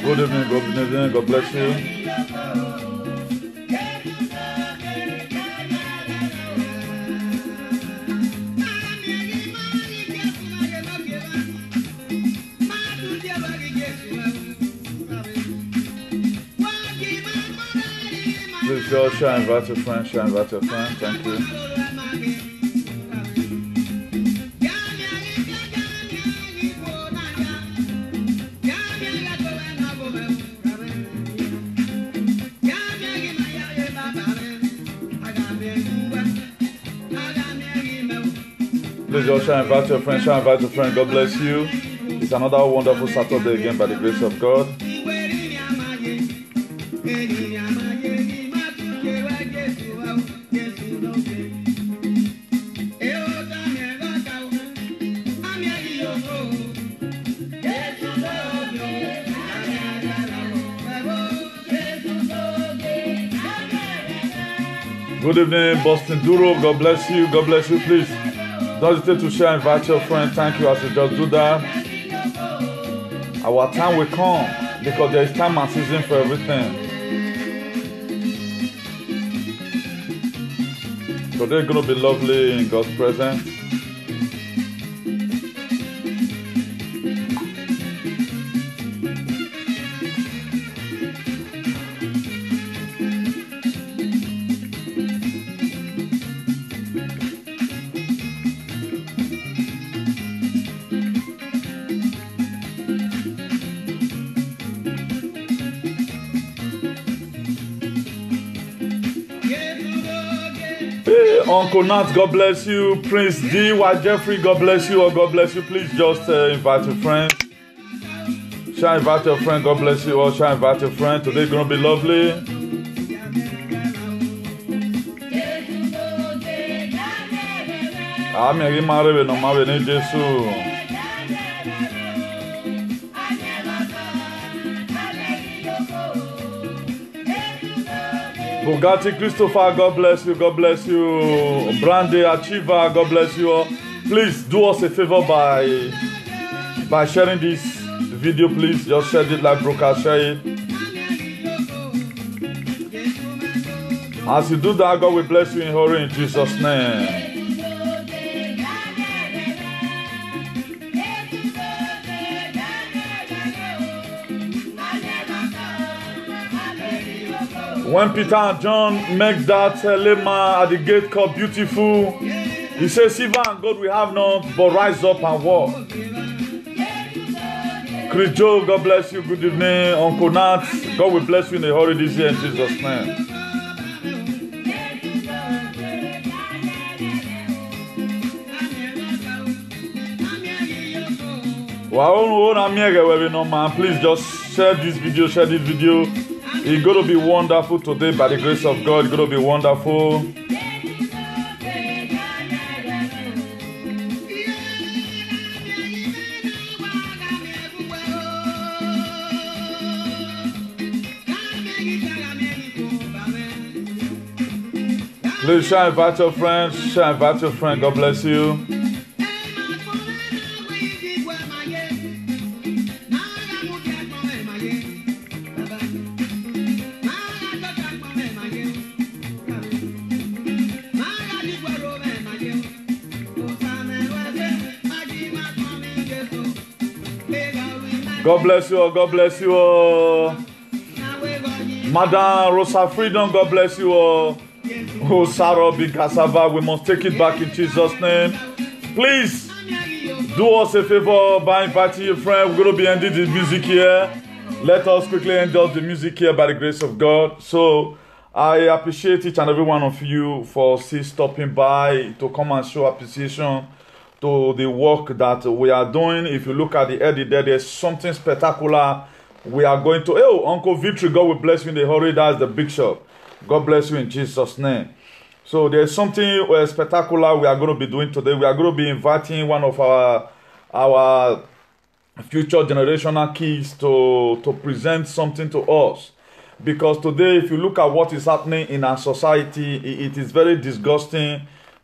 Good evening, God bless you. Please just share and invite your friend, thank you. Please just share and invite your friend, God bless you. It's another wonderful Saturday again by the grace of God. Good evening, Boston Duro. God bless you. Please don't hesitate to share and invite your friend. Thank you as you just do that. Our time will come because there is time and season for everything. Today is going to be lovely in God's presence. Uncle Nat, God bless you. Prince D. Y. Jeffrey, God bless you. Or God bless you. Please just invite your friend. Shall invite your friend. God bless you. Or shall invite your friend. Today's gonna be lovely. Ami mare no mare ni Jesu. Bugatti Christopher, God bless you. Brandy Achiever, God bless you all. Please do us a favor by sharing this video. Please just share it like broadcast, share it. As you do that, God will bless you in hurry in Jesus' name. When Peter and John make that lema at the gate called Beautiful, he says, Silver and gold we have not, but rise up and walk. Chris Joe, God bless you. Good evening. Uncle Nat, God will bless you in a hurry this year in Jesus' name. Please just share this video. It's going to be wonderful today by the grace of God. It's going to be wonderful. Please share, invite your friends. God bless you. God bless you all. God bless you all. Madam Rosa Freedom, God bless you all. Oh, Sarah Big Cassava, we must take it back in Jesus' name. Please do us a favor by inviting your friend. We're going to be ending the music here. Let us quickly end up the music here by the grace of God. So I appreciate each and every one of you for still stopping by to come and show appreciation to the work that we are doing. If you look at the edit there, there's something spectacular we are going to. Oh, Uncle Victory, God will bless you in the hurry. That's the big shop. God bless you in Jesus' name. So there's something spectacular we are going to be doing today. We are going to be inviting one of our future generational kids to present something to us. Because today, if you look at what is happening in our society, it is very disgusting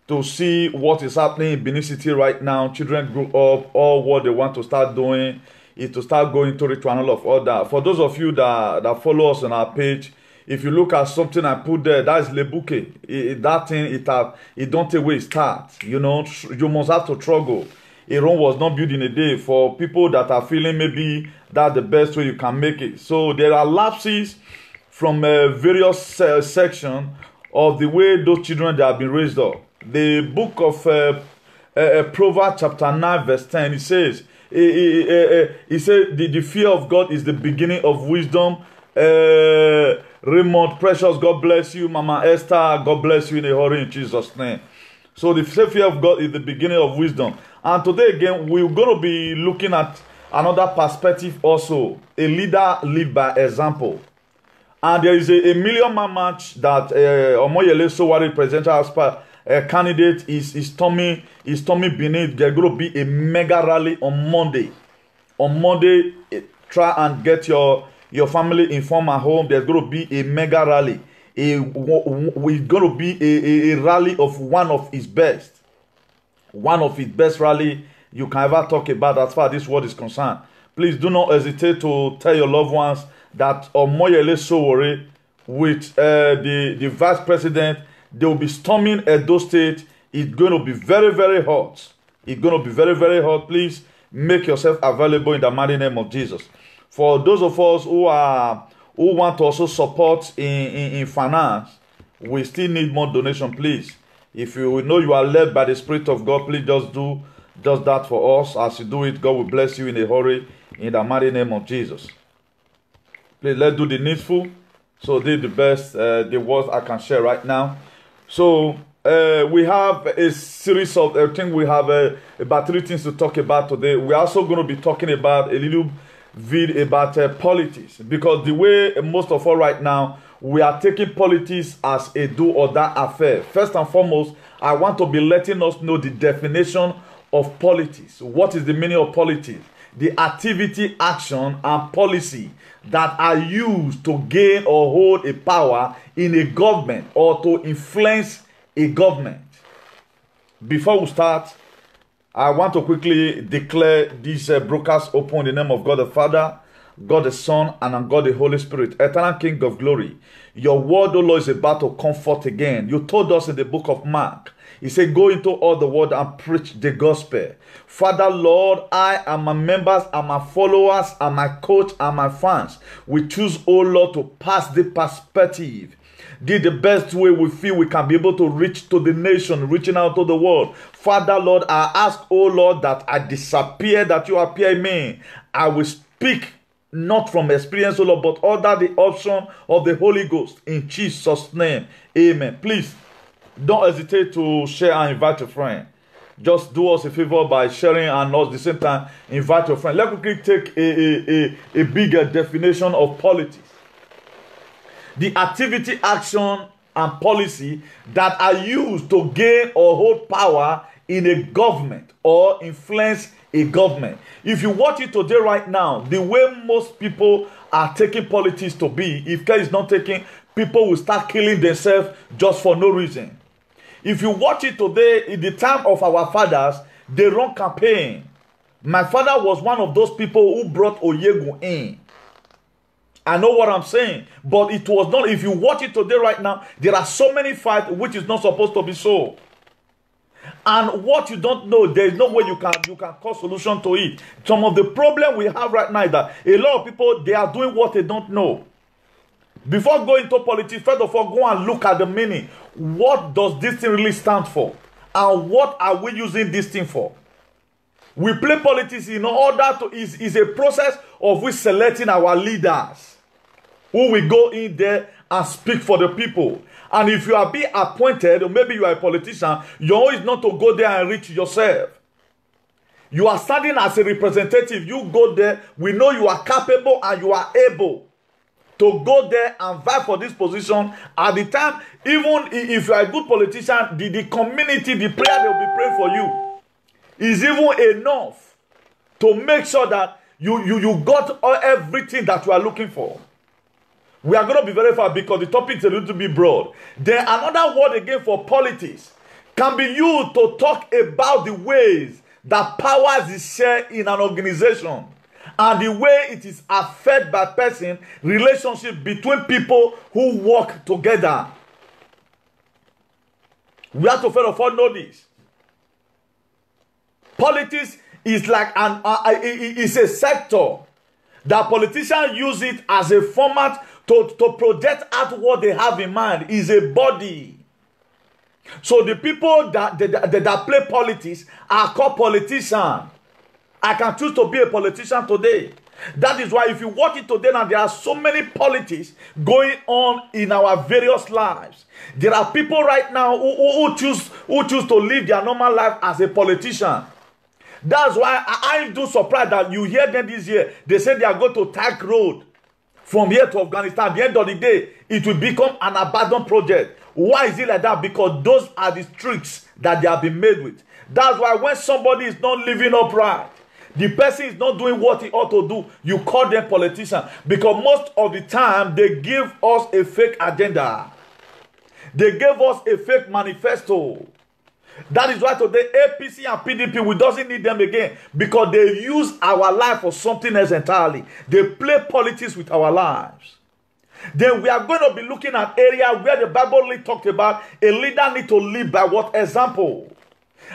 to see what is happening in Benin City right now. Children grow up, all what they want to start doing is to start going to ritual of order. For those of you that follow us on our page, if you look at something I put there, that is Lebuke. That thing, it don't take away start. You know, you must have to struggle. A Rome was not built in a day. For people that are feeling maybe that's the best way you can make it. So there are lapses from various sections of the way those children that have been raised up. The book of Proverbs chapter 9 verse 10, it says, the fear of God is the beginning of wisdom. Raymond Precious, God bless you. Mama Esther, God bless you in a hurry in Jesus' name. So the fear of God is the beginning of wisdom. And today again, we're going to be looking at another perspective also. A leader live by example. And there is a Million Man March that Omoyele Sowore presidential candidate is Tommy Benin. There's going to be a mega rally on Monday. On Monday, try and get your family informed at home. There's going to be a mega rally. It's going to be a rally of one of his best. One of his best rally you can ever talk about as far as this world is concerned. Please do not hesitate to tell your loved ones that Omoyele Sowore with the vice president, they will be storming Edo State. It's going to be very, very hot. It's going to be very, very hot. Please make yourself available in the mighty name of Jesus. For those of us who want to also support in finance, we still need more donation, please. If you know you are led by the Spirit of God, please just do just that for us. As you do it, God will bless you in a hurry in the mighty name of Jesus. Please, let's do the needful. So this is the best, the words I can share right now. So we have a series of, I think we have about 3 things to talk about today. We're also going to be talking about a little bit about politics. Because the way most of us right now, we are taking politics as a do or die affair. First and foremost, I want to be letting us know the definition of politics. What is the meaning of politics? The activity, action, and policy that are used to gain or hold a power in a government or to influence a government. Before we start, I want to quickly declare this broadcast open in the name of God the Father, God the Son, and God the Holy Spirit, eternal King of glory. Your word, O Lord, is about to comfort again. You told us in the book of Mark, he said, go into all the world and preach the gospel. Father, Lord, I and my members and my followers and my coach and my fans, we choose, oh Lord, to pass the perspective. This is the best way we feel we can be able to reach to the nation, reaching out to the world. Father, Lord, I ask, oh Lord, that I disappear, that you appear in me. I will speak not from experience, oh Lord, but under the option of the Holy Ghost. In Jesus' name, amen. Please, don't hesitate to share and invite a friend. Just do us a favor by sharing and at the same time invite your friend. Let's quickly take a bigger definition of politics. The activity, action, and policy that are used to gain or hold power in a government or influence a government. If you watch it today right now, the way most people are taking politics to be, if care is not taken, people will start killing themselves just for no reason. If you watch it today, in the time of our fathers, they run campaign My father was one of those people who brought Oyegu in. I know what I'm saying, but it was not. If you watch it today right now, there are so many fights which is not supposed to be so. And what you don't know, there is no way you can cause solution to it. Some of the problem we have right now is that a lot of people, they are doing what they don't know. Before going to politics, first of all, go and look at the meaning. What does this thing really stand for? And what are we using this thing for? We play politics in order to, is a process of we selecting our leaders who will go in there and speak for the people. And if you are being appointed, or maybe you are a politician, your own is not to go there and reach yourself. You are standing as a representative. You go there. We know you are capable and you are able to go there and vie for this position. At the time, even if you are a good politician, the community, the prayer they will be praying for you is even enough to make sure that you got everything that you are looking for. We are going to be very far because the topic is a little bit broad. Then another word again for politics can be used to talk about the ways that powers is shared in an organization and the way it is affected by person, relationship between people who work together. We have to first of all know this. Politics is like it's a sector that politicians use it as a format to project out what they have in mind. Is a body. So the people that play politics are called politicians. I can choose to be a politician today. That is why if you watch it today, now there are so many politics going on in our various lives. There are people right now who choose to live their normal life as a politician. That's why I do surprised that you hear them this year. They say they are going to take road from here to Afghanistan. At the end of the day, it will become an abandoned project. Why is it like that? Because those are the tricks that they have been made with. That's why when somebody is not living upright, the person is not doing what he ought to do, you call them politicians. Because most of the time, they give us a fake agenda. They gave us a fake manifesto. That is why today APC and PDP, we doesn't need them again because they use our life for something else entirely. They play politics with our lives. Then we are going to be looking at area where the Bible really talked about a leader need to live by what example.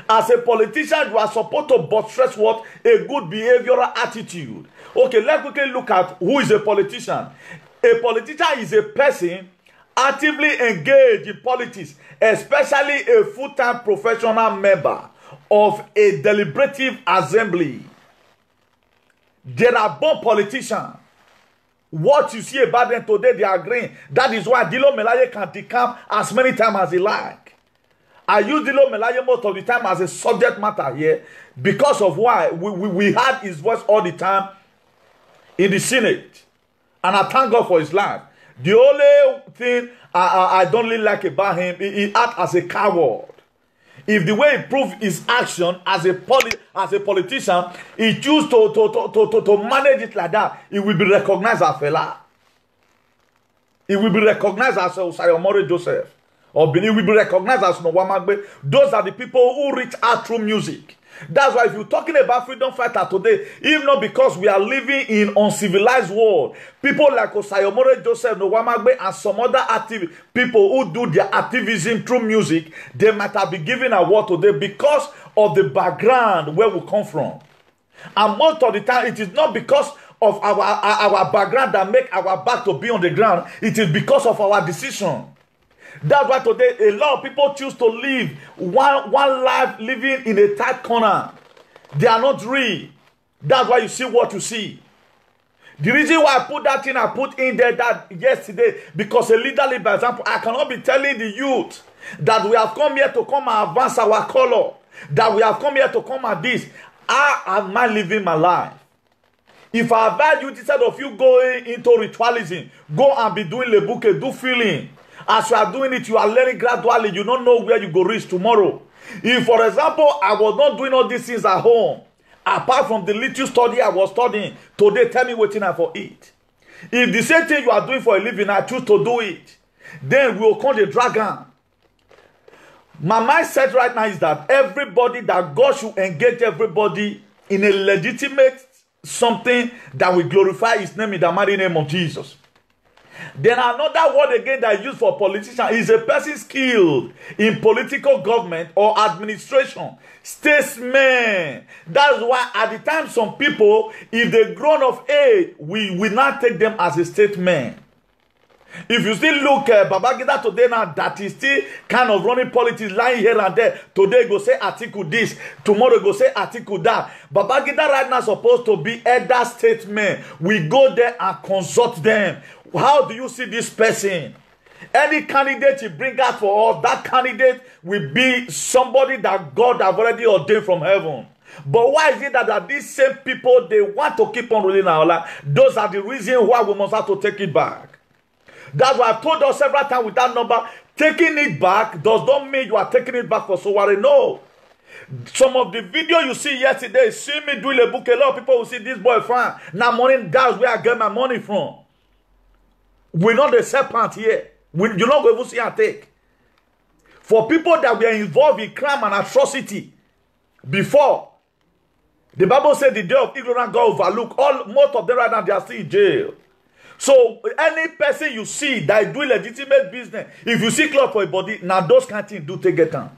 As a politician, you are supposed to buttress what? A good behavioral attitude. Okay, let's quickly look at who is a politician. A politician is a person actively engaged in politics, especially a full-time professional member of a deliberative assembly. There are born politicians. What you see about them today, they are agreeing. That is why Dilo Melaye can decamp as many times as he like. I use Dilo Melaye most of the time as a subject matter here because of why we had his voice all the time in the Senate. And I thank God for his life. The only thing I don't really like about him, he acts as a coward. If the way he proved his action as a politician, he choose to manage it like that, he will be recognized as fella. He will be recognized as Sayomore Joseph. Or he will be recognized as Nwamagbe. Those are the people who reach out through music. That's why if you're talking about freedom fighter today, even not because we are living in uncivilized world, people like Osayomore Joseph, Nwamagbe, and some other active people who do their activism through music, they might have been given a word today because of the background where we come from. And most of the time, it is not because of our background that make our back to be on the ground. It is because of our decision. That's why today a lot of people choose to live one life living in a tight corner. They are not real. That's why you see what you see. The reason why I put that thing I put in there that yesterday, because a leader, by example, I cannot be telling the youth that we have come here to come and advance our color, that we have come here to come at this. How am I living my life? If I advise you instead of you going into ritualism, go and be doing lebuke, do feeling. As you are doing it, you are learning gradually. You don't know where you go reach tomorrow. If, for example, I was not doing all these things at home, apart from the little study I was studying, today tell me what I for it. If the same thing you are doing for a living, I choose to do it, then we will call the dragon. My mindset right now is that everybody, that God should engage everybody in a legitimate something that will glorify his name in the mighty name of Jesus. Then another word again that is used for politician is a person skilled in political government or administration, statesman. That's why at the time some people, if they grown of age, we will not take them as a statesman. If you still look at Babangida today now, that is still kind of running politics, lying here and there. Today go say article this, tomorrow go say article that. Babangida right now supposed to be elder statesman. We go there and consult them. How do you see this person? Any candidate you bring out for us, that candidate will be somebody that God have already ordained from heaven. But why is it that these same people, they want to keep on ruling our life? Those are the reasons why we must have to take it back. That's why I've told us several times with that number, taking it back does not mean you are taking it back for so worry. No. Some of the video you see yesterday, see me doing a book, a lot of people will see this boy fine. Now morning, that's where I get my money from. We're not the serpent here. You're not going to see and take. For people that were involved in crime and atrocity before, the Bible said the day of ignorant God overlook. Most of them right now, they are still in jail. So any person you see that is doing legitimate business, if you see cloth for a body, now those kind of things do take it down.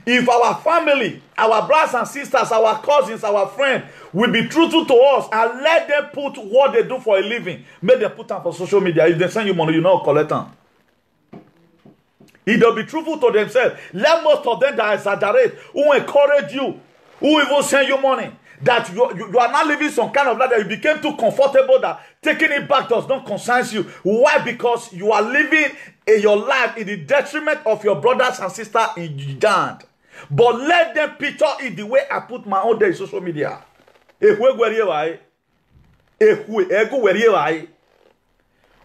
If our family, our brothers and sisters, our cousins, our friends will be truthful to us and let them put what they do for a living, make them put them for social media. If they send you money, you know, collect them. If they'll be truthful to themselves, let most of them that exaggerate, who encourage you, who even send you money, that you are not living some kind of life that you became too comfortable that taking it back does not concern you. Why? Because you are living your life in the detriment of your brothers and sisters in Uganda. But let them picture it the way I put my own day in social media.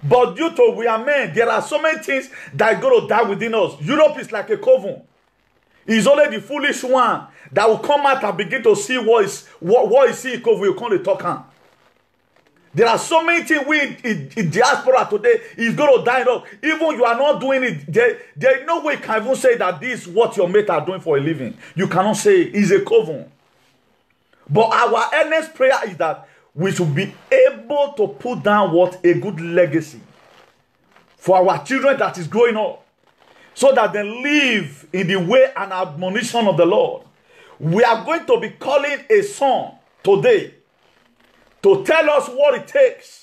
But due to we are men, there are so many things that are going to die within us. Europe is like a coven. It's only the foolish one that will come out and begin to see what is he will come to talk on. There are so many things we in diaspora today is going to die off. Even you are not doing it. There is no way you can even say that this is what your mates are doing for a living. You cannot say it. It's a coven. But our earnest prayer is that we should be able to put down what a good legacy for our children that is growing up, so that they live in the way and admonition of the Lord. We are going to be calling a song today to tell us what it takes.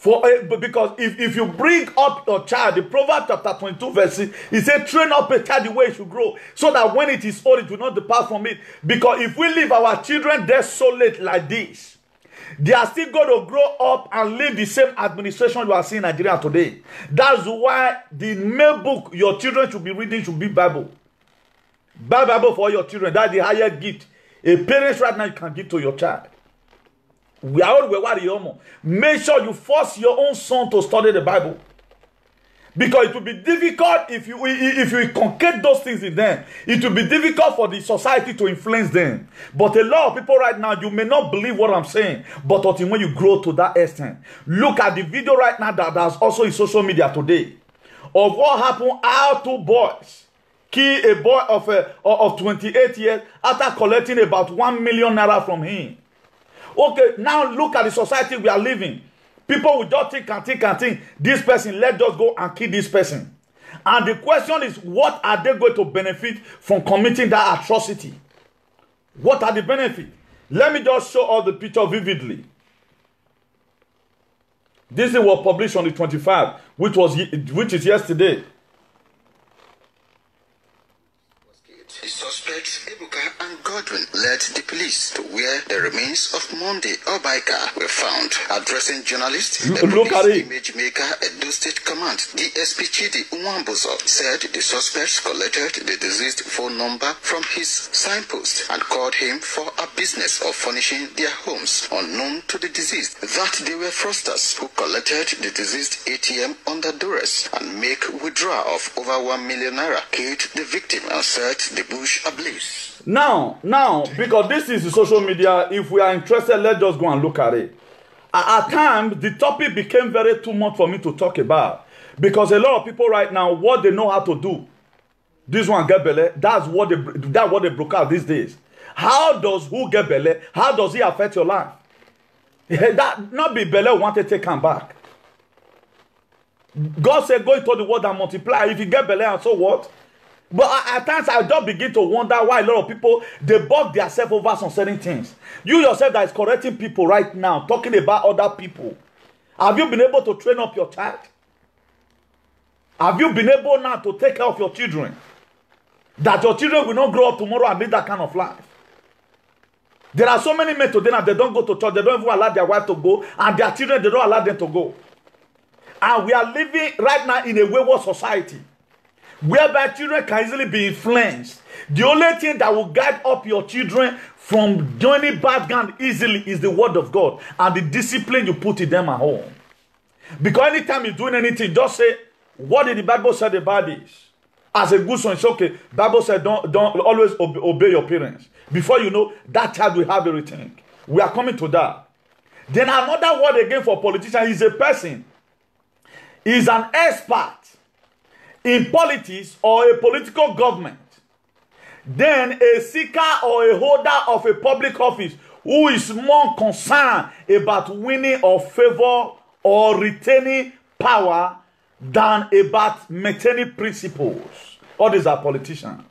Because if you bring up your child, the Proverbs chapter 22 verse 6, it says, train up a child the way it should grow, so that when it is old, it will not depart from it. Because if we leave our children desolate like this, they are still going to grow up and live the same administration you are seeing in Nigeria today. That's why the main book your children should be reading should be Bible. Buy Bible for your children. That's the highest gift a parent right now you can give to your child. We are all worried. Make sure you force your own son to study the Bible. Because it will be difficult if you concatenate those things in them. It will be difficult for the society to influence them. But a lot of people right now, you may not believe what I'm saying. But until when you grow to that extent. Look at the video right now that's also in social media today. Of what happened, how two boys killed a boy of 28 years after collecting about 1 million naira from him. Okay, now look at the society we are living. People will just think, this person, let us go and kill this person. And the question is, what are they going to benefit from committing that atrocity? What are the benefits? Let me just show all the picture vividly. This was published on the 25th, which is yesterday. The suspects, Ebuka and Godwin, led the police to where the remains of Monday Obaika were found. Addressing journalists, the police image maker Edo State Command, DSP Chidi Nwambozo, said the suspects collected the deceased phone number from his signpost and called him for a business of furnishing their homes, unknown to the deceased, that they were fraudsters who collected the deceased ATM under duress and make withdrawal of over 1 million naira, killed the victim and set the bush ablaze. Now, because this is social media, if we are interested, let's just go and look at it. At times, the topic became very too much for me to talk about. Because a lot of people right now, what they know how to do, this one get belly, that's what they broke out these days. How does who get belle? How does he affect your life? That not be belle want to take him back. God said, go into the world and multiply. If you get belle, and so what? But at times I just begin to wonder why a lot of people, they bug themselves over some certain things. You yourself that is correcting people right now, talking about other people. Have you been able to train up your child? Have you been able now to take care of your children? That your children will not grow up tomorrow and live that kind of life. There are so many men today that they don't go to church, they don't even allow their wife to go, and their children, they don't allow them to go. And we are living right now in a wayward society, whereby children can easily be influenced. The only thing that will guide up your children from joining bad gang easily is the word of God and the discipline you put in them at home. Because anytime you're doing anything, just say, what did the Bible say about this? As a good son, it's okay. Bible said don't always obey your parents. Before you know, that child will have everything. We are coming to that. Then another word again for politician is a person. Is an expert in politics or a political government. Then a seeker or a holder of a public office who is more concerned about winning or favor or retaining power than about maintaining principles. All these are politicians.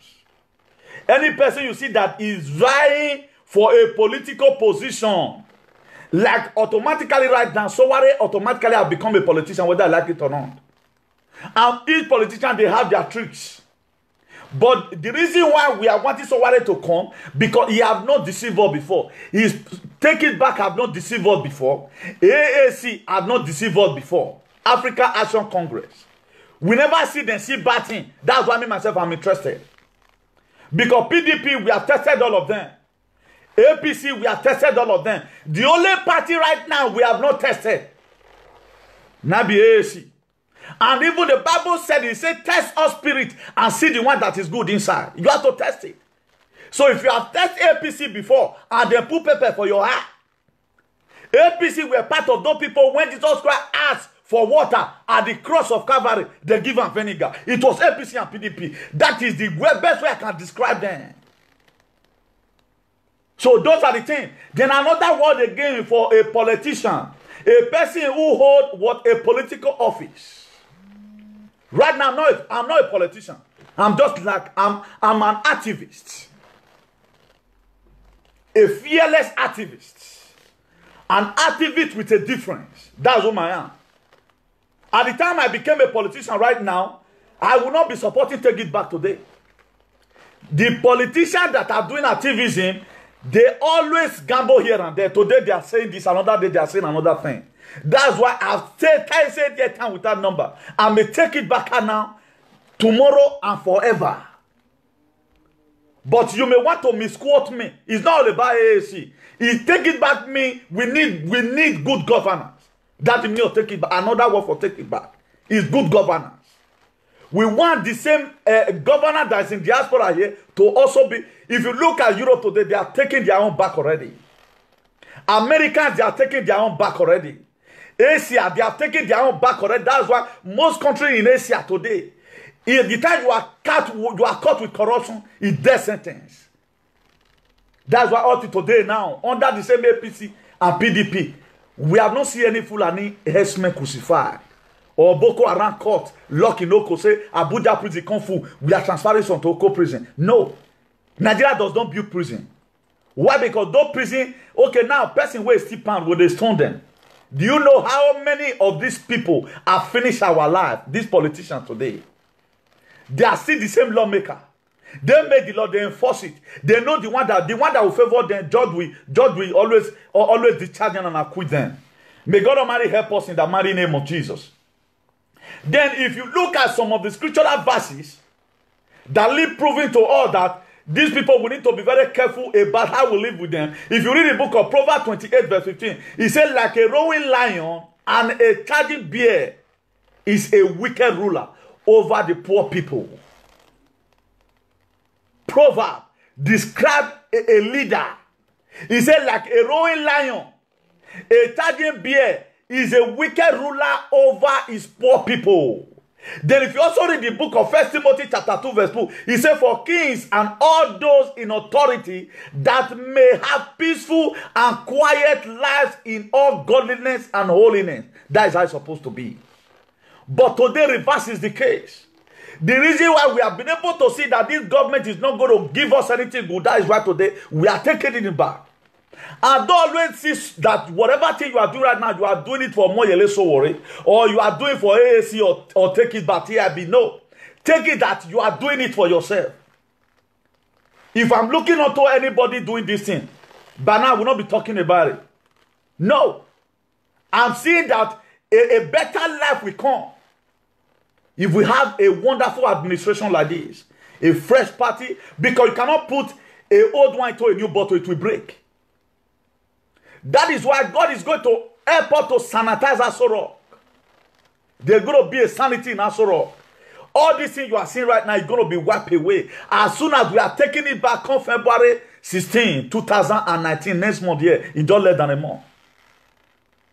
Any person you see that is vying for a political position, like automatically right now, somebody automatically have become a politician, whether I like it or not. And each politician, they have their tricks. But the reason why we are wanting somebody to come, because he have not deceived us before. He's take it back, have not deceived us before. AAC have not deceived us before. Africa Action Congress. We never see them see bad thing. That's why me myself I'm interested. Because PDP, we have tested all of them. APC, we have tested all of them. The only party right now we have not tested, now be AAC. And even the Bible said, it said, test our spirit and see the one that is good inside. You have to test it. So if you have tested APC before and they put pepper for your eye, APC were part of those people when Jesus Christ asked for water at the cross of Calvary, they give them vinegar. It was APC and PDP. That is the best way I can describe them. So those are the things. Then another word again for a politician. A person who holds what a political office. Right now, I'm not a politician. I'm just like, I'm an activist. A fearless activist. An activist with a difference. That's who I am. At the time I became a politician right now, I will not be supporting Take It Back today. The politicians that are doing activism, they always gamble here and there. Today they are saying this, another day they are saying another thing. That's why I've said that time with that number. I may take it back now, tomorrow and forever. But you may want to misquote me. It's not all about AAC. It's Take It Back me. We need good governance. That means take it back. Another word for take it back is good governance. We want the same governor that's in diaspora here to also be. If you look at Europe today, they are taking their own back already. Americans, they are taking their own back already. Asia, they are taking their own back already. That's why most countries in Asia today, if the time you are caught with corruption, it's death sentence. That's why all today now, under the same APC and PDP, we have not seen any Fulani herdsmen crucified. Or Boko Haram court, lock in Oko, say, Abuja prison, Kung Fu, we are transferring some to Oko prison. No. Nigeria does not build prison. Why? Because those prison, okay, now, person where is still pound, will they stone them? Do you know how many of these people have finished our life, these politicians today? They are still the same lawmaker. They make the law, they enforce it. They know the one that will favor them, judge will always discharge them and acquit them. May God Almighty help us in the mighty name of Jesus. Then if you look at some of the scriptural verses that leave proving to all that these people will need to be very careful about how we live with them. If you read the book of Proverbs 28 verse 15, it says, like a roaring lion and a charging bear is a wicked ruler over the poor people. Proverb describe a leader. He said, like a roaring lion, a charging bear is a wicked ruler over his poor people. Then if you also read the book of 1 Timothy chapter 2 verse 2, he said, for kings and all those in authority that may have peaceful and quiet lives in all godliness and holiness. That is how it's supposed to be. But today reverse is the case. The reason why we have been able to see that this government is not going to give us anything good, that is why today we are taking it back. And don't always see that whatever thing you are doing right now, you are doing it for Moyele Sowore, or you are doing for AAC, or take it back TIB. No. Take it that you are doing it for yourself. If I'm looking onto anybody doing this thing, by now I will not be talking about it. No. I'm seeing that a better life will come if we have a wonderful administration like this, a fresh party, because you cannot put an old wine into a new bottle, it will break. That is why God is going to help us to sanitize Aso Rock. There's going to be a sanity in Aso Rock. All these things you are seeing right now is going to be wiped away. As soon as we are taking it back on February 16, 2019, next month here, in just less than a month.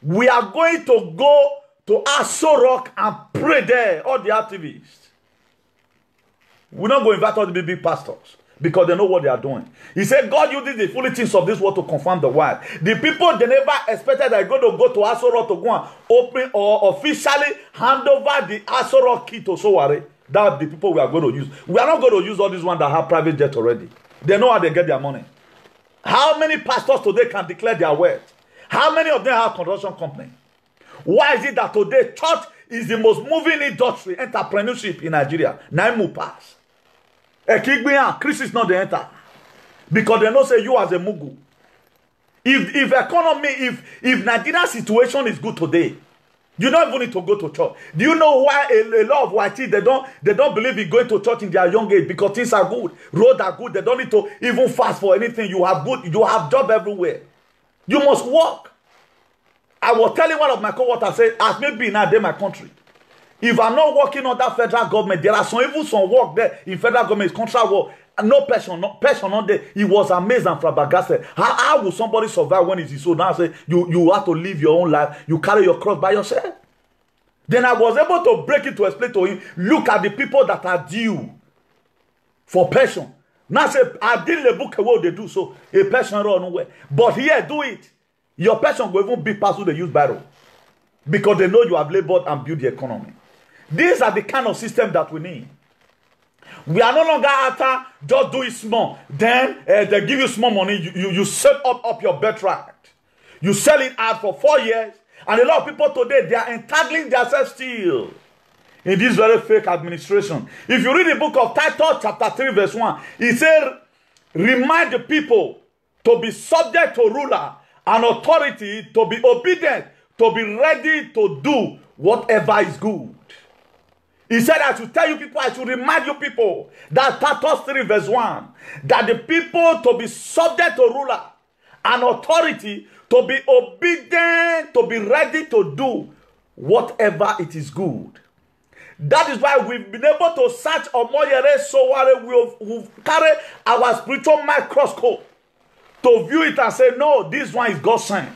We are going to go to Aso Rock and pray there, all the activists. We're not going to invite all the big pastors, because they know what they are doing. He said, God uses the foolish things of this world to confirm the word. The people, they never expected they're going to go to Aso Rock to go and open or officially hand over the Aso Rock key to Sowore. That's the people we are going to use. We are not going to use all these ones that have private jet already. They know how they get their money. How many pastors today can declare their wealth? How many of them have construction company? Why is it that today church is the most moving industry, entrepreneurship in Nigeria? Naimu pass. Chris is not the enter. Because they don't say you as a mugu. If economy, if Nigeria's situation is good today, you don't even need to go to church. Do you know why a lot of white they don't believe in going to church in their young age? Because things are good, roads are good. They don't need to even fast for anything. You have job everywhere. You must work. I was telling one of my co-workers, I said, as maybe now in my country, if I'm not working on that federal government, there are some work there in federal government, contract work, and no person on there. He was amazed and flabbergasted. How will somebody survive when it's so? Now I say, you have to live your own life. You carry your cross by yourself. Then I was able to break it to explain to him, look at the people that are due for pension. Now I say, I did the book what they do, so a pension run nowhere. But here, do it. Your pension will even be past who they use barrel. Because they know you have labored and built the economy. These are the kind of system that we need. We are no longer after just do it small. Then they give you small money. You set up your birthright. You sell it out for 4 years. And a lot of people today, they are entangling themselves still in this very fake administration. If you read the book of Titus chapter 3 verse 1, it said, remind the people to be subject to ruler and authority, to be obedient, to be ready to do whatever is good. He said, I should tell you people, I should remind you people, that Titus 3 verse 1, that the people to be subject to ruler and authority, to be obedient, to be ready to do whatever it is good. That is why we've been able to search Omoyele Sowore. We've carried our spiritual microscope to view it and say, no, this one is God sent.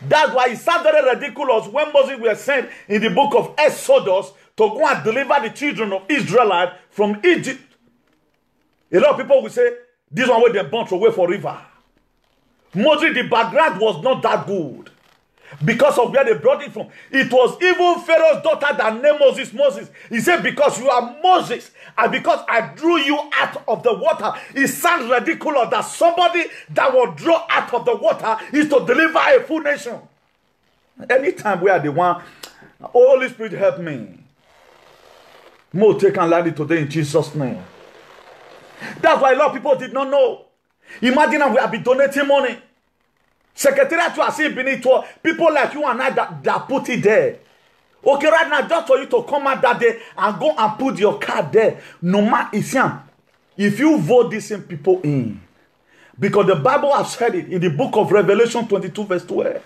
That's why it sounds very ridiculous when Moses was sent in the book of Exodus to go and deliver the children of Israel from Egypt. A lot of people will say, this one where they burnt away for river. Moses, the background was not that good. Because of where they brought it from. It was even Pharaoh's daughter that named Moses. He said, because you are Moses, and because I drew you out of the water. It sounds ridiculous that somebody that will draw out of the water is to deliver a full nation. Anytime we are the one, Holy Spirit help me. More take and land it today in Jesus' name. That's why a lot of people did not know. Imagine we have been donating money. Secretariat you are seeing beneath people like you and I that put it there. Okay, right now, just for you to come out that day and go and put your card there. No matter if you vote these same people in. Because the Bible has said it in the book of Revelation 22 verse 12.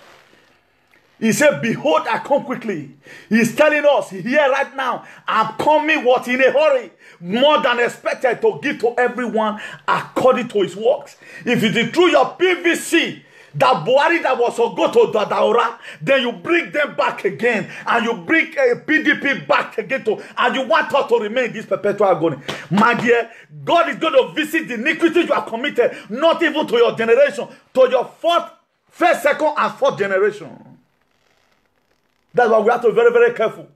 He said, behold, I come quickly. He's telling us here right now, I'm coming what in a hurry, more than expected, to give to everyone according to his works. If it is through your PVC That Buhari that was to go to Dadaura, then you bring them back again, and you bring PDP back again and you want us to remain in this perpetual agony. My dear, God is going to visit the iniquities you have committed, not even to your generation, to your first, second, and fourth generation. That's why we have to be very, very careful.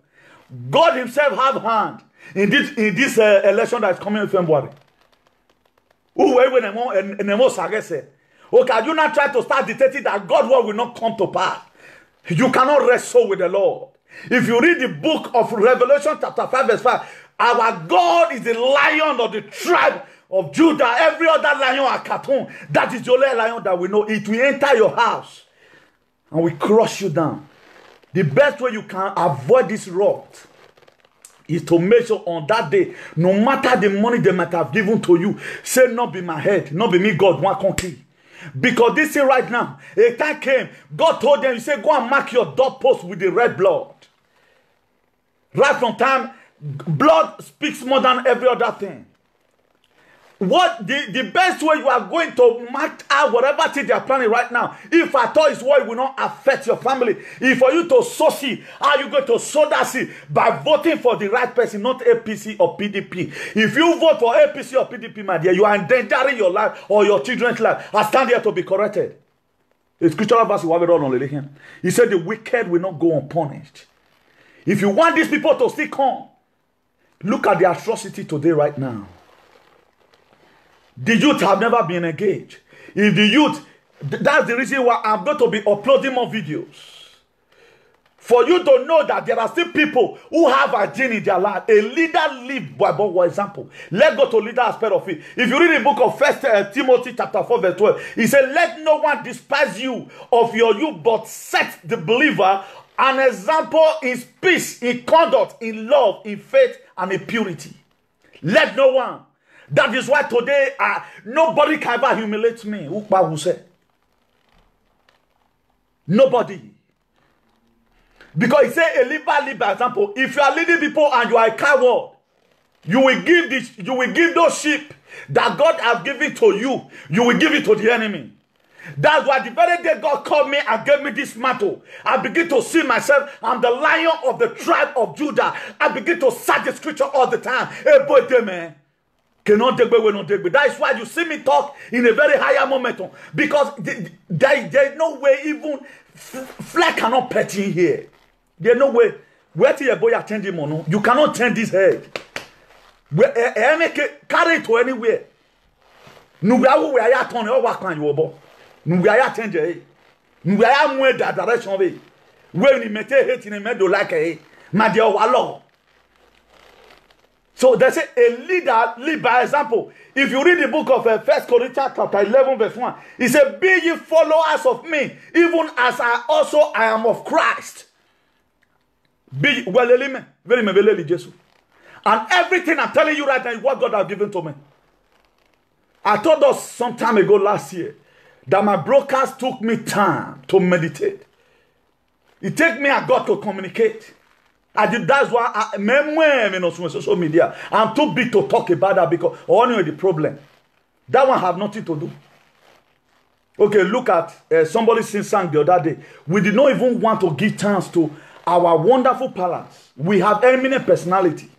God himself have hand in this election that is coming in February. Okay, are you not trying to start dictating that God's word will not come to pass? You cannot wrestle with the Lord. If you read the book of Revelation chapter 5 verse 5, our God is the lion of the tribe of Judah. Every other lion are cartoon. That is the only lion that we know. It will enter your house and will crush you down. The best way you can avoid this wrath is to make sure on that day, no matter the money they might have given to you, say, not be my head, not be me, God, one country. Because this thing right now, a time came, God told them, he said, go and mark your doorpost with the red blood. Right from time, blood speaks more than every other thing. What the best way you are going to mark out whatever thing they are planning right now, if at all is what will not affect your family, if for you to sow seed, are you going to sow that seed? By voting for the right person, not APC or PDP. If you vote for APC or PDP, my dear, you are endangering your life or your children's life. I stand here to be corrected. The scriptural verse we have it on him. He said the wicked will not go unpunished. If you want these people to still come, look at the atrocity today right now. The youth have never been engaged. If the youth, that's the reason why I'm going to be uploading more videos. For you to know that there are still people who have a gene in their life. A leader lives by for example. Let's go to leader aspect of it. If you read the book of 1 Timothy chapter 4 verse 12, he said, let no one despise you of your youth, but set the believer an example in speech, in conduct, in love, in faith, and in purity. Let no one. That is why today nobody can ever humiliate me. Ukpa will say. Nobody. Because he said a leader example. If you are leading people and you are a coward, you will give those sheep that God has given to you, you will give it to the enemy. That's why the very day God called me and gave me this mantle, I begin to see myself. I'm the lion of the tribe of Judah. I begin to search the scripture all the time. Hey, boy, man. That is why you see me talk in a very higher moment. Because there is no way even flesh cannot pet in here. There is no way. Where to your boy attend him or no? You cannot turn this head. Carry it to anywhere. Nugawu we are turning over can you obo. Nugaya change it. Nugaya move that direction of it. When you mete hate in a meadow like a my dear wallow. So they say a leader lead by example. If you read the book of 1 Corinthians chapter 11 verse 1, he said, be ye followers of me, even as I am of Christ. Be well, very Jesus. And everything I'm telling you right now is what God has given to me. I told us some time ago last year that my brokers took me time to meditate. It takes me and God to communicate. That's why I'm on social media. I'm too big to talk about that because only the problem. That one have nothing to do. Okay, look at somebody sang the other day. We did not even want to give chance to our wonderful palace. We have eminent personality.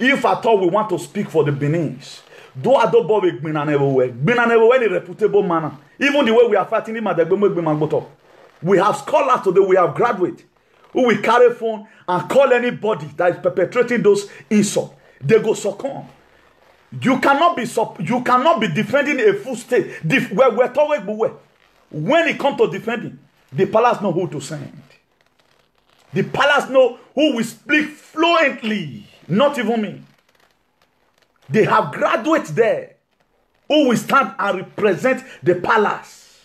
If at all we want to speak for the Benin's, do I do Bobby Binan everywhere? Binan everywhere in a reputable manner. Even the way we are fighting him at the we have scholars today, we have graduates who will carry phone and call anybody that is perpetrating those insults. They go succumb. You cannot be defending a full state. When it comes to defending, the palace know who to send. The palace know who will speak fluently. Not even me. They have graduates there who will stand and represent the palace.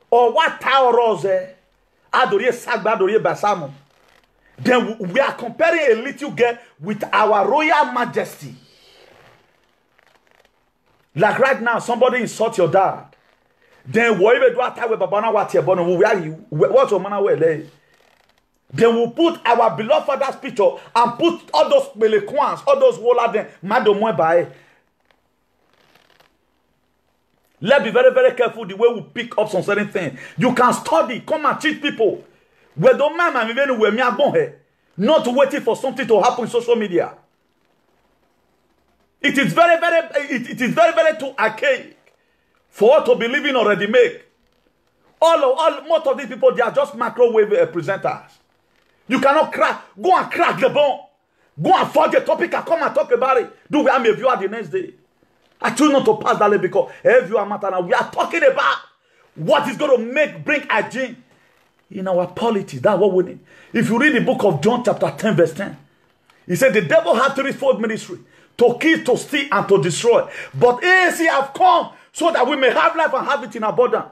Or what Taurus then we are comparing a little girl with our royal majesty. Like right now, somebody insult your dad. Then what's your manner way? Then we'll put our beloved father's picture and put all those melequans, all those wallad, madam by. Let's be very, very careful the way we pick up some certain things. You can study, come and teach people. We don't mind not waiting for something to happen in social media. It is very, very too archaic for us to be living already made. Most of these people, they are just microwave presenters. You cannot crack. Go and crack the bone. Go and forge a topic and come and talk about it. Do we have a viewer the next day? I choose not to pass that way because every matter now we are talking about what is going to bring hygiene in our politics. That's what we need. If you read the book of John chapter 10 verse 10, he said the devil has threefold ministry: to kill, to steal, and to destroy. But AAC have come so that we may have life and have it in abundance.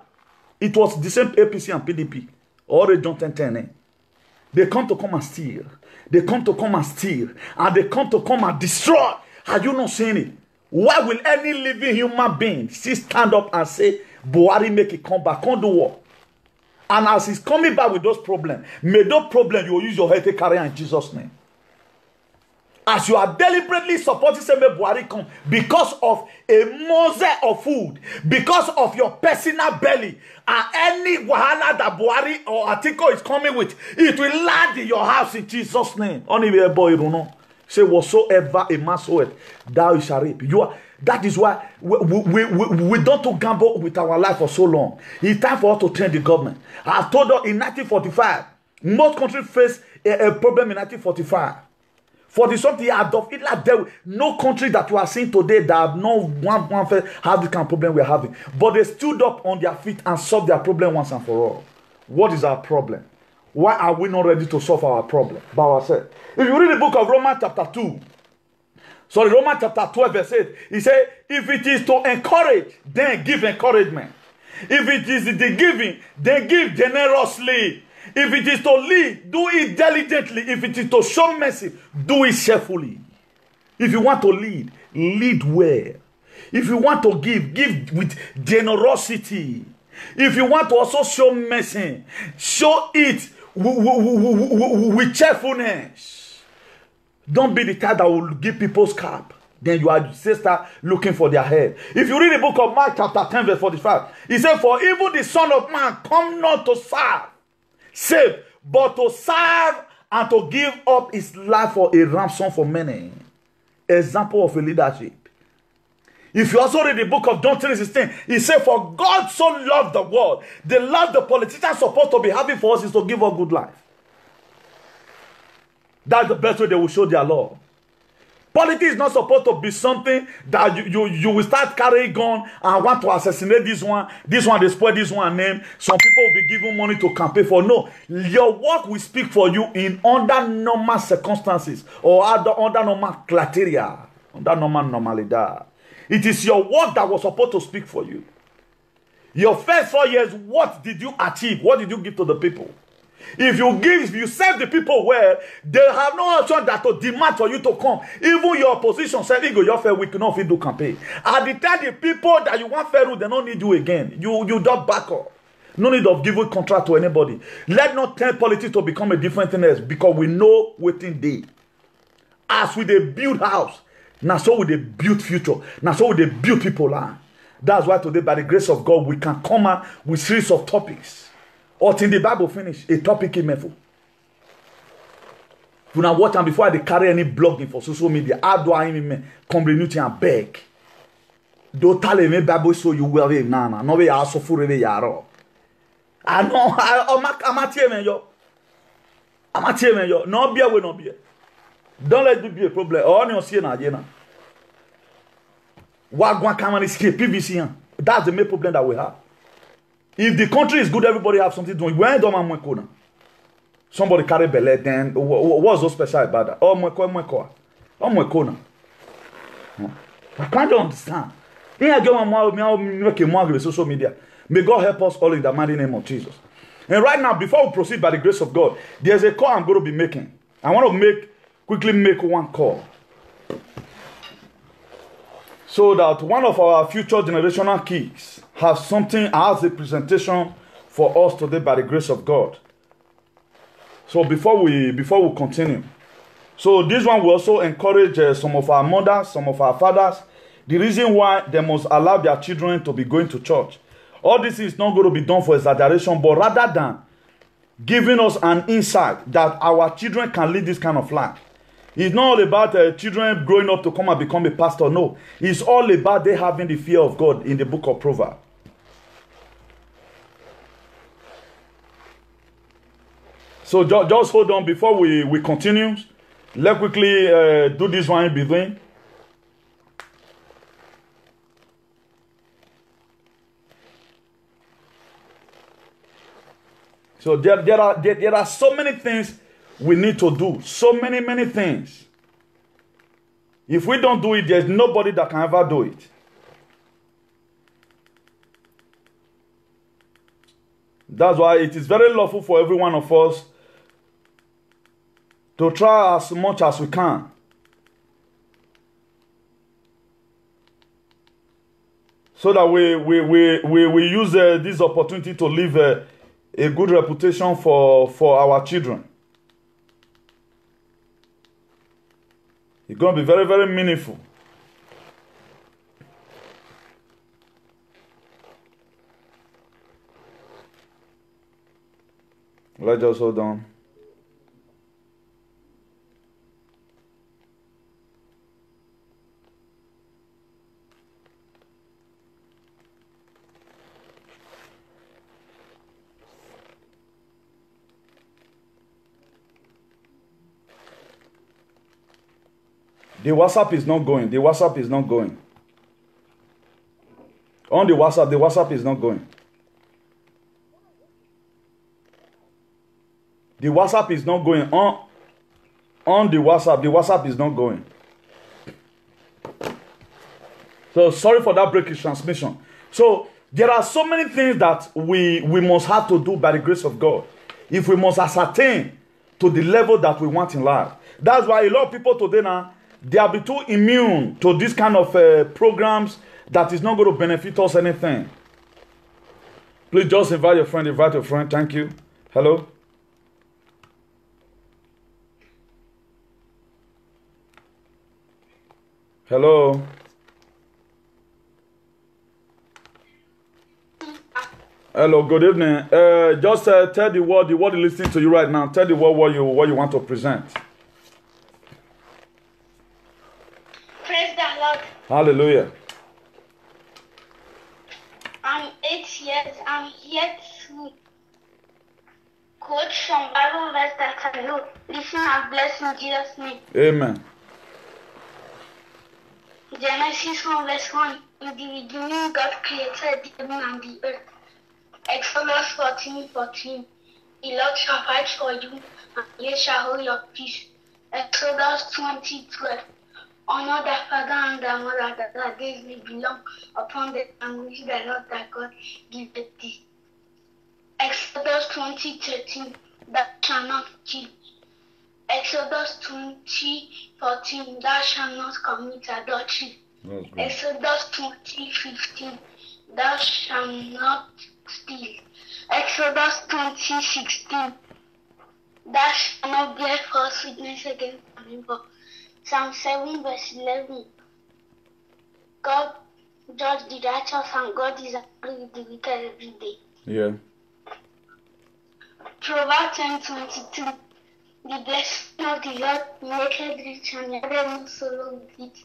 It was the same APC and PDP. Or John 10:10. They come and steal. They come to come and steal. And they come to come and destroy. Are you not seeing it? Why will any living human being still stand up and say, Buhari make it come back, can't do what? And as he's coming back with those problems, may those problems you will use your head to carry in Jesus' name. As you are deliberately supporting Seme Buhari come because of a mosaic of food, because of your personal belly, and any wahala that Buhari or Atiko is coming with, it will land in your house in Jesus' name. Only a boy, you know. Say, whatsoever a man soweth, thou shalt reap. That is why we don't gamble with our life for so long. It's time for us to train the government. I told us in 1945, most countries faced a problem in 1945. For the something Adolf Hitler dealt with, no country that you are seeing today that have no one have this kind of problem we're having. But they stood up on their feet and solved their problem once and for all. What is our problem? Why are we not ready to solve our problem by ourselves? If you read the book of Romans chapter 2, Romans chapter 12 verse 8, he said, if it is to encourage, then give encouragement. If it is the giving, then give generously. If it is to lead, do it diligently. If it is to show mercy, do it cheerfully. If you want to lead, lead well. If you want to give with generosity. If you want to also show mercy, show it with cheerfulness. Don't be the type that will give people scalp. Then you are start looking for their head. If you read the book of Mark chapter 10 verse 45, he said, for even the Son of Man come not to save, but to serve and to give up his life for a ransom for many. Example of a leadership. If you also read the book of John 3:16, he said, for God so loved the world, the love the politicians supposed to be having for us is to give us good life. That's the best way they will show their love. Politics is not supposed to be something that you will start carrying gun and want to assassinate this one they spoil this one name. Some people will be given money to campaign for. No, your work will speak for you in under normal circumstances or under normal criteria, under normal normalidad. It is your work that was supposed to speak for you. Your first 4 years, what did you achieve? What did you give to the people? If you serve the people well, they have no option that to demand for you to come. Even your opposition said, your fair, we cannot do campaign. At the time, the people that you want fair, they don't need you again. You don't back up. No need of giving contract to anybody. Let not tell politics to become a different thing else, because we know waiting day. As we they build house, now so we they build future. Now so we they build people land. That's why today, by the grace of God, we can come out with series of topics. Or till the Bible finish, a topic in for. When I watch and before I carry any blogging for social media, how do I even come renew and beg? Don't tell me Bible so you will be nana. No way also for the yaro. I know I'm a team yo. I'm a team yo. No beer will not be. Don't let it be a problem. Or no see na jena. Wagwan come and escape PVC. That's the main problem that we have. If the country is good, everybody have something doing. When don't somebody carry belly, then what's so special about that? Oh, I can't understand. Social media. May God help us all in the mighty name of Jesus. And right now, before we proceed by the grace of God, there's a call I'm going to be making. I want to quickly make one call. So that one of our future generational kids have something as a presentation for us today by the grace of God. So before we continue, so this one will also encourage some of our mothers, some of our fathers, The reason why they must allow their children to be going to church. All this is not going to be done for exaggeration, but rather than giving us an insight that our children can live this kind of life. It's not all about children growing up to come and become a pastor. No. It's all about they having the fear of God in the book of Proverbs. So just hold on before we continue. Let's quickly do this one in between. So there are so many things we need to do. So many things. If we don't do it, there's nobody that can ever do it. That's why it is very lawful for every one of us to try as much as we can. So that we use this opportunity to live a good reputation for our children. It's going to be very, very meaningful. Let's just hold on. The WhatsApp is not going. The WhatsApp is not going. On the WhatsApp is not going. The WhatsApp is not going. On the WhatsApp is not going. So sorry for that breaking transmission. So there are so many things that we must have to do by the grace of God. If we must ascertain to the level that we want in life. That's why a lot of people today now, they are too immune to this kind of programs that is not going to benefit us anything. Please just invite your friend. Thank you. Hello. Hello. Hello, good evening. Just tell the world listening to you right now. Tell the world what you want to present. Praise the Lord. Hallelujah. I'm 8 years. I'm here to quote some Bible verse that I know. Listen and bless in Jesus' name. Amen. Genesis 1 verse 1. In the beginning, God created the heaven and the earth. Exodus 14:14. The Lord shall fight for you, and ye shall hold your peace. Exodus 20:12. Honor thy father and thy mother, that thy days may be long upon the land which the Lord thy God giveth thee. Exodus 20:13. Thou shalt not kill. Exodus 20:14. Thou shalt not commit adultery. Exodus 20:15. Thou shalt not steal. Exodus 20:16. Thou shalt not bear false witness against thy neighbor. Psalm 7 verse 11. God judge the righteous and God is angry with the wicked every day. Yeah. Proverbs 10:22. The blessing of the Lord maketh rich and addeth no sorrow with it.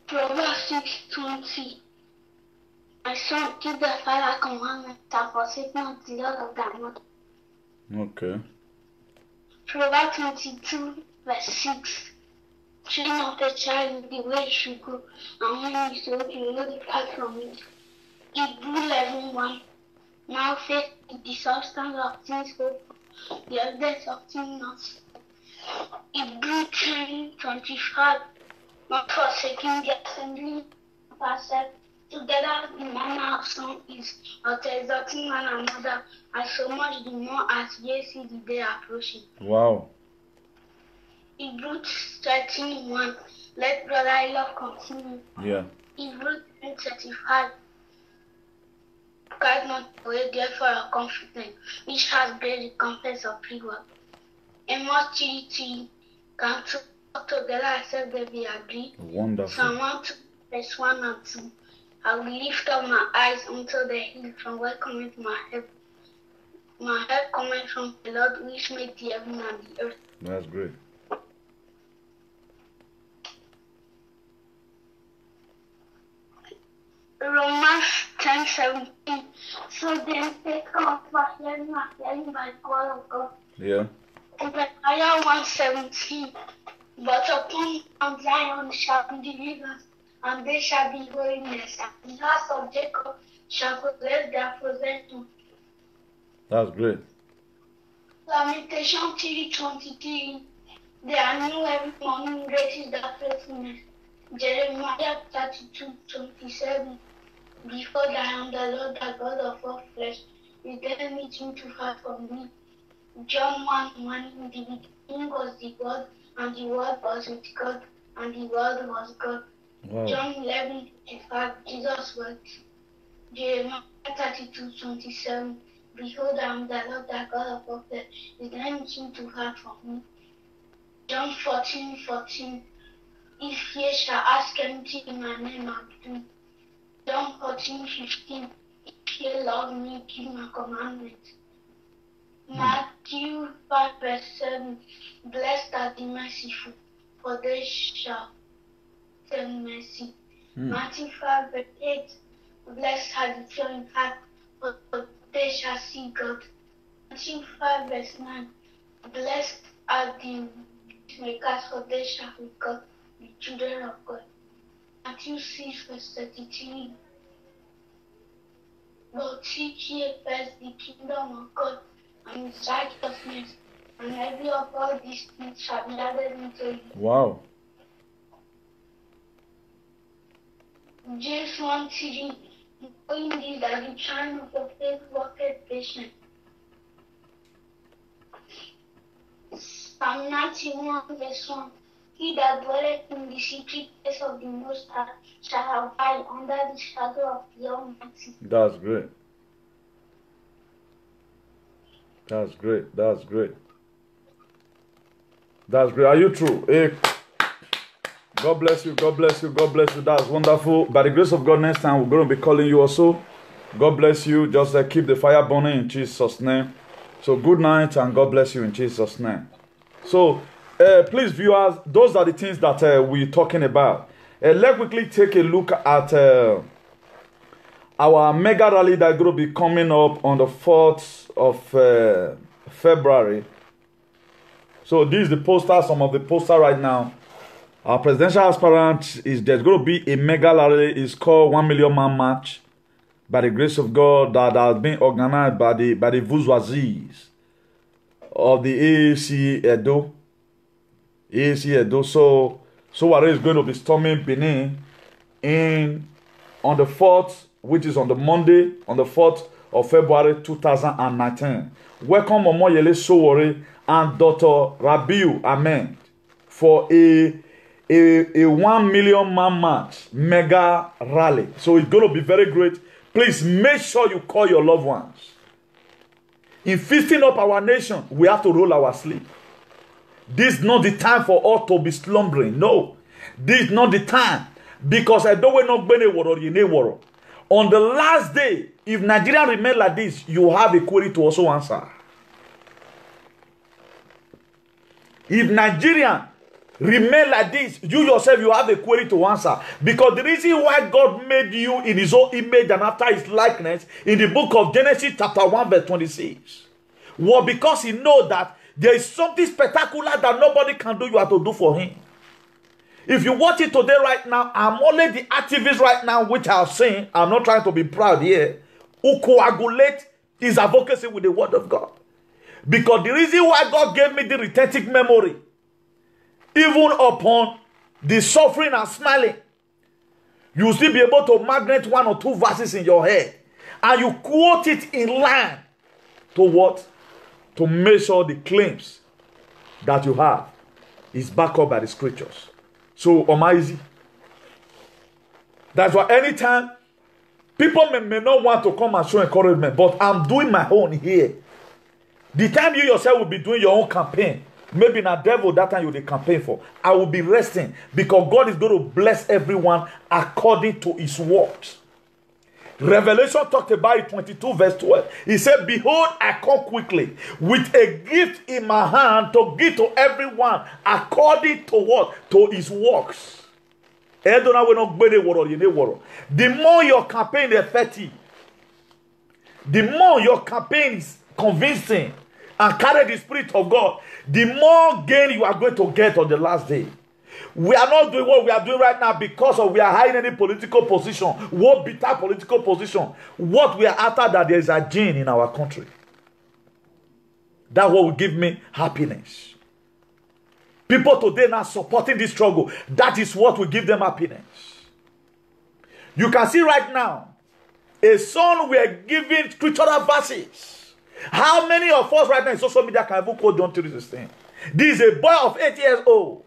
Proverbs 6:20. My son, keep the Father's commandments and forsake not the Lord of thy mother. Okay. Proverbs 22 verse 6. Train up a child in the way he should go, and when he is old, he will not depart from it. Hebrews 11:1. Now faith is the substance of things hoped for, the evidence of things not seen. Hebrews 10:25. Not forsaking the assembly of ourselves together, the manner of some is, not exalting one another, and so much the more as ye see the day approaching. Wow. Hebrews 13:1. Let brotherly love continue. Yeah. Hebrews 10:35. God not away therefore your confidence, which has great recompense of reward. Amos 3:3. Can talk together except they be agreed. Wonderful. Psalm 1 verse 1 and 2. I will lift up my eyes unto the hill from where cometh my help. My help cometh from the Lord which made the heaven and the earth. That's great. Romans 10:17. So then faith comes by hearing and hearing by the word of God. Yeah. Isaiah 1:17. But upon Mount Zion shall be deliverance, and they shall be holiness, and the house of Jacob shall possess their possession. That's great. Lamentation 3:23. They are new every morning, great is their faithfulness. Jeremiah 32:27. Behold, I am the Lord, the God of all flesh. Is there anything too hard for me? John 1:1. In the beginning was the Word, and the Word was with God, and the Word was God. Wow. John 11:55. Jesus wept. Jeremiah 32:27. Behold, I am the Lord, the God of all flesh. Is there anything too hard for me? John 14:14. If ye shall ask anything in my name, I will do. John 14:15. If ye love me, keep my commandments. Matthew 5:7. Blessed are the merciful, for they shall obtain mercy. Matthew 5:8. Blessed are the pure in heart, for they shall see God. Matthew 5:9. Blessed are the peacemakers, for they shall be called the children of God. Matthew 6:33. But seek ye first the kingdom of God and his righteousness, and every of all these things shall be added unto you. Wow. James 1:3. Knowing this, that the trying of your faith worketh patience. Psalm 91:1. He that dwelleth in the secret place of the Most High shall abide under the shadow of the Almighty. That's great. That's great. That's great. That's great. Are you true? Hey, God bless you. God bless you. God bless you. That's wonderful. By the grace of God, next time we're going to be calling you also. God bless you. Just keep the fire burning in Jesus' name. So good night and God bless you in Jesus' name. So please, viewers, those are the things that we're talking about. Let's quickly take a look at our mega rally that's going to be coming up on the 4th of February. So this is the poster, some of the poster right now. Our presidential aspirant is there's going to be a mega rally. It's called 1 Million Man March. By the grace of God, that has been organized by the bourgeoisies of the AAC Edo. So Sowore is going to be storming Benin on the 4th, which is on the Monday, on the 4th of February 2019. Welcome Omoyele Sowore and Dr. Rabiu Ahmed for a 1 million man march mega rally. So it's going to be very great. Please make sure you call your loved ones. In feasting up our nation, we have to roll our sleep. This is not the time for us to be slumbering. No, this is not the time. Because I don't know when on the last day, if Nigeria remain like this, you have a query to also answer. If Nigeria remain like this, you yourself, you have a query to answer. Because the reason why God made you in his own image and after his likeness in the book of Genesis chapter 1 verse 26 was because he knows that there is something spectacular that nobody can do, you have to do for him. If you watch it today right now, I'm only the activist right now, which I've seen. I'm not trying to be proud here. Who coagulate his advocacy with the word of God. Because the reason why God gave me the retentive memory, even upon the suffering and smiling, you will still be able to magnet 1 or 2 verses in your head. And you quote it in line to what? To make sure the claims that you have is backed up by the scriptures. So, amazing. That's why anytime people may not want to come and show encouragement, but I'm doing my own here. The time you yourself will be doing your own campaign, Maybe na devil that time you dey campaign for. I will be resting because God is going to bless everyone according to his works. Revelation talked about it, 22 verse 12. He said, behold, I come quickly with a gift in my hand to give to everyone according to what? To his works. The more your campaign is effective, the more your campaign is convincing and carry the Spirit of God, the more gain you are going to get on the last day. We are not doing what we are doing right now because of we are hiding any political position, what bitter political position. What we are after that there is a gene in our country. That's what will give me happiness. People today now supporting this struggle. That is what will give them happiness. You can see right now, a son we are giving scriptural verses. How many of us right now in social media can even quote John 3:16? This is a boy of 8 years old.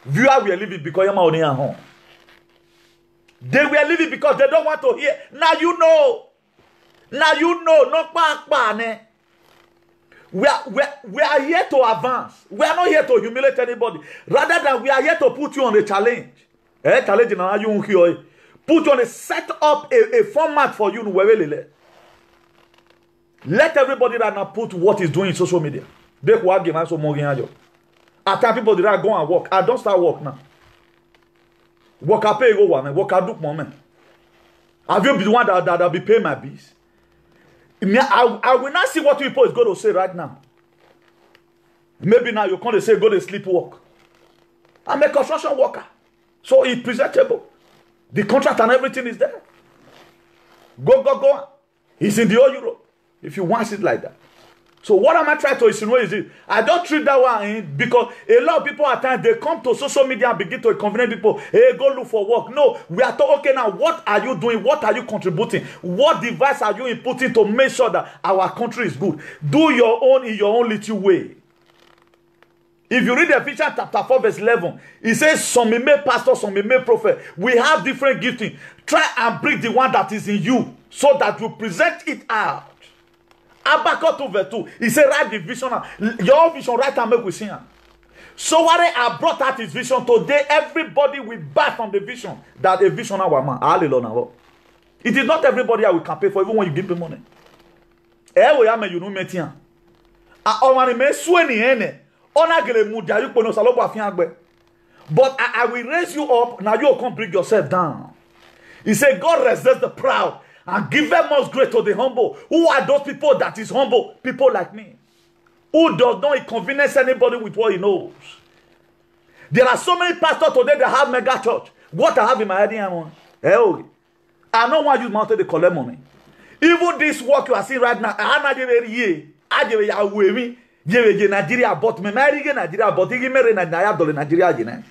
Viewer we are living because you're only at home. They were living because they don't want to hear. Now you know. Now you know. Not back. We are here to advance. We are not here to humiliate anybody. Rather than we are here to put you on a challenge. Challenge now you hear. Put you on a set up a format for you. Let everybody that now put what is doing in social media. They will give us some more. At time people that go and work. I don't start work now. Work I pay go one. Work I do moment. Have you been the one that be paying my bills? I will not see what people is going to say right now. Maybe now you can't say go to sleep work. I'm a construction worker. So it's presentable. The contract and everything is there. Go. It's in the whole Europe. If you want it like that. So what am I trying to insinuate is it? I don't treat that one because a lot of people at times they come to social media and begin to convince people, hey, go look for work. No, we are talking, okay, now what are you doing? What are you contributing? What device are you inputting to make sure that our country is good? Do your own in your own little way. If you read Ephesians chapter 4 verse 11, it says some may make pastor, some may make prophet. We have different gifting. Try and bring the one that is in you so that you present it out. Habakkuk 2 verse 2. He said, write the vision. Your vision, write and make we see. So what I brought out his vision today, everybody will buy from the vision. That a vision our man. Hallelujah. It is not everybody I will campaign for, even when you give me money. You know me. But I will raise you up. Now you can't bring yourself down. He said, God resists the proud and give them most grace to the humble. Who are those people that is humble? People like me. Who does not inconvenience anybody with what he knows. There are so many pastors today that have mega church. What I have in my head, I don't want you to collect money. Even this work you are seeing right now, Nigeria bought me, Nigeria bought Nigeria.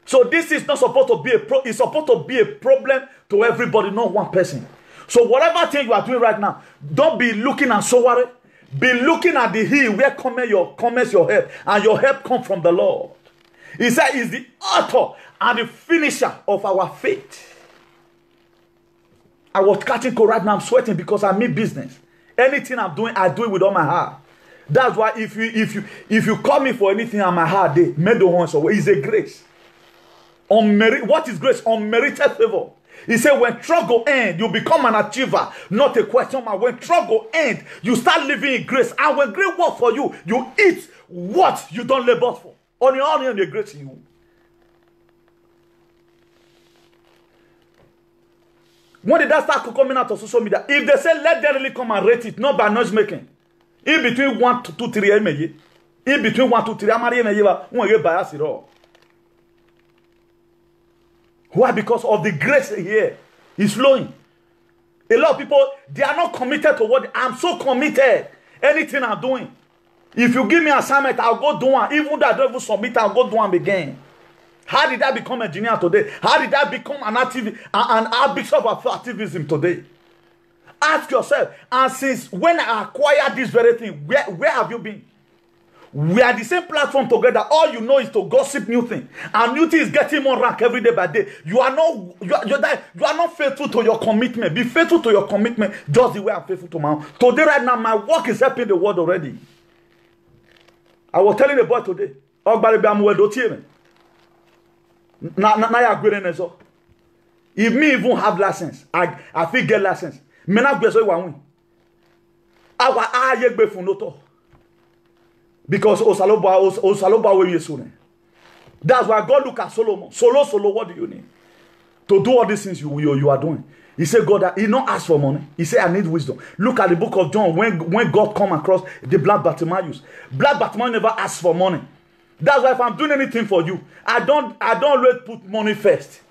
So this is not supposed to be it's supposed to be a problem to everybody, not one person. So whatever thing you are doing right now, don't be looking at so worry. Be looking at the hill where comes your help, and your help comes from the Lord. He said, "Is the author and the finisher of our faith." I was catching cold right now. I'm sweating because I mean business. Anything I'm doing, I do it with all my heart. That's why if you call me for anything on my heart, they made the ones away. It's a grace. What is grace? Unmerited favor. He said, when struggle ends, you become an achiever, not a question mark. When struggle ends, you start living in grace. And when grace works for you, you eat what you don't labor for. On your own, the grace in you. When did that start coming out of social media? If they say, let them really come and rate it, not by noise making. In between 1 to 2, 3, in between 1 to 3, I'm bias it all. Why? Because of the grace here is flowing. A lot of people, they are not committed to what I'm so committed. Anything I'm doing. If you give me an assignment, I'll go do one. Even though I don't even submit, I'll go do one again. How did I become an engineer today? How did I become an archbishop of activism today? Ask yourself. And since when I acquired this very thing, where have you been? We are the same platform together. All you know is to gossip new thing, and new thing is getting more rank every day by day. You are not faithful to your commitment. Be faithful to your commitment, just the way I'm faithful to my own. Today, right now, my work is helping the world already. I was telling the boy today. If me even have license, I feel get license. Me not go so one. I be for noto. Because Osaloba we soon. That's why God look at Solomon. Solo, what do you need? To do all these things you are doing. He said, God, he not ask for money. He said, I need wisdom. Look at the book of John. When God come across the black Bartimaeus. Black Bartimaeus never asked for money. That's why if I'm doing anything for you, I don't always put money first.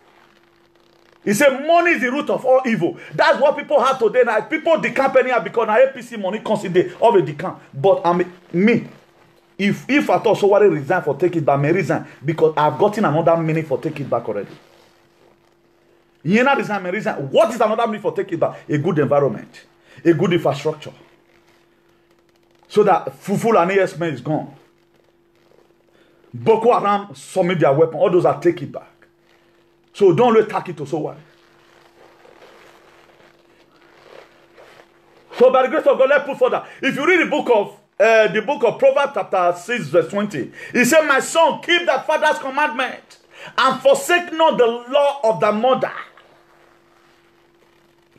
He said, money is the root of all evil. That's what people have today. Now, people decamp anyhow because now APC money consider of a decamp. But me, if I thought somebody resign for take it back, may resign because I've gotten another meaning for take it back already. You not resign, may resign. What is another meaning for take it back? A good environment, a good infrastructure, so that Fufu and ASM is gone. Boko Haram submit their weapon. All those are take it back. So don't let take it to so what. So by the grace of God, let's put further. If you read the book of Proverbs chapter 6 verse 20, he said, my son, keep thy father's commandment and forsake not the law of thy mother.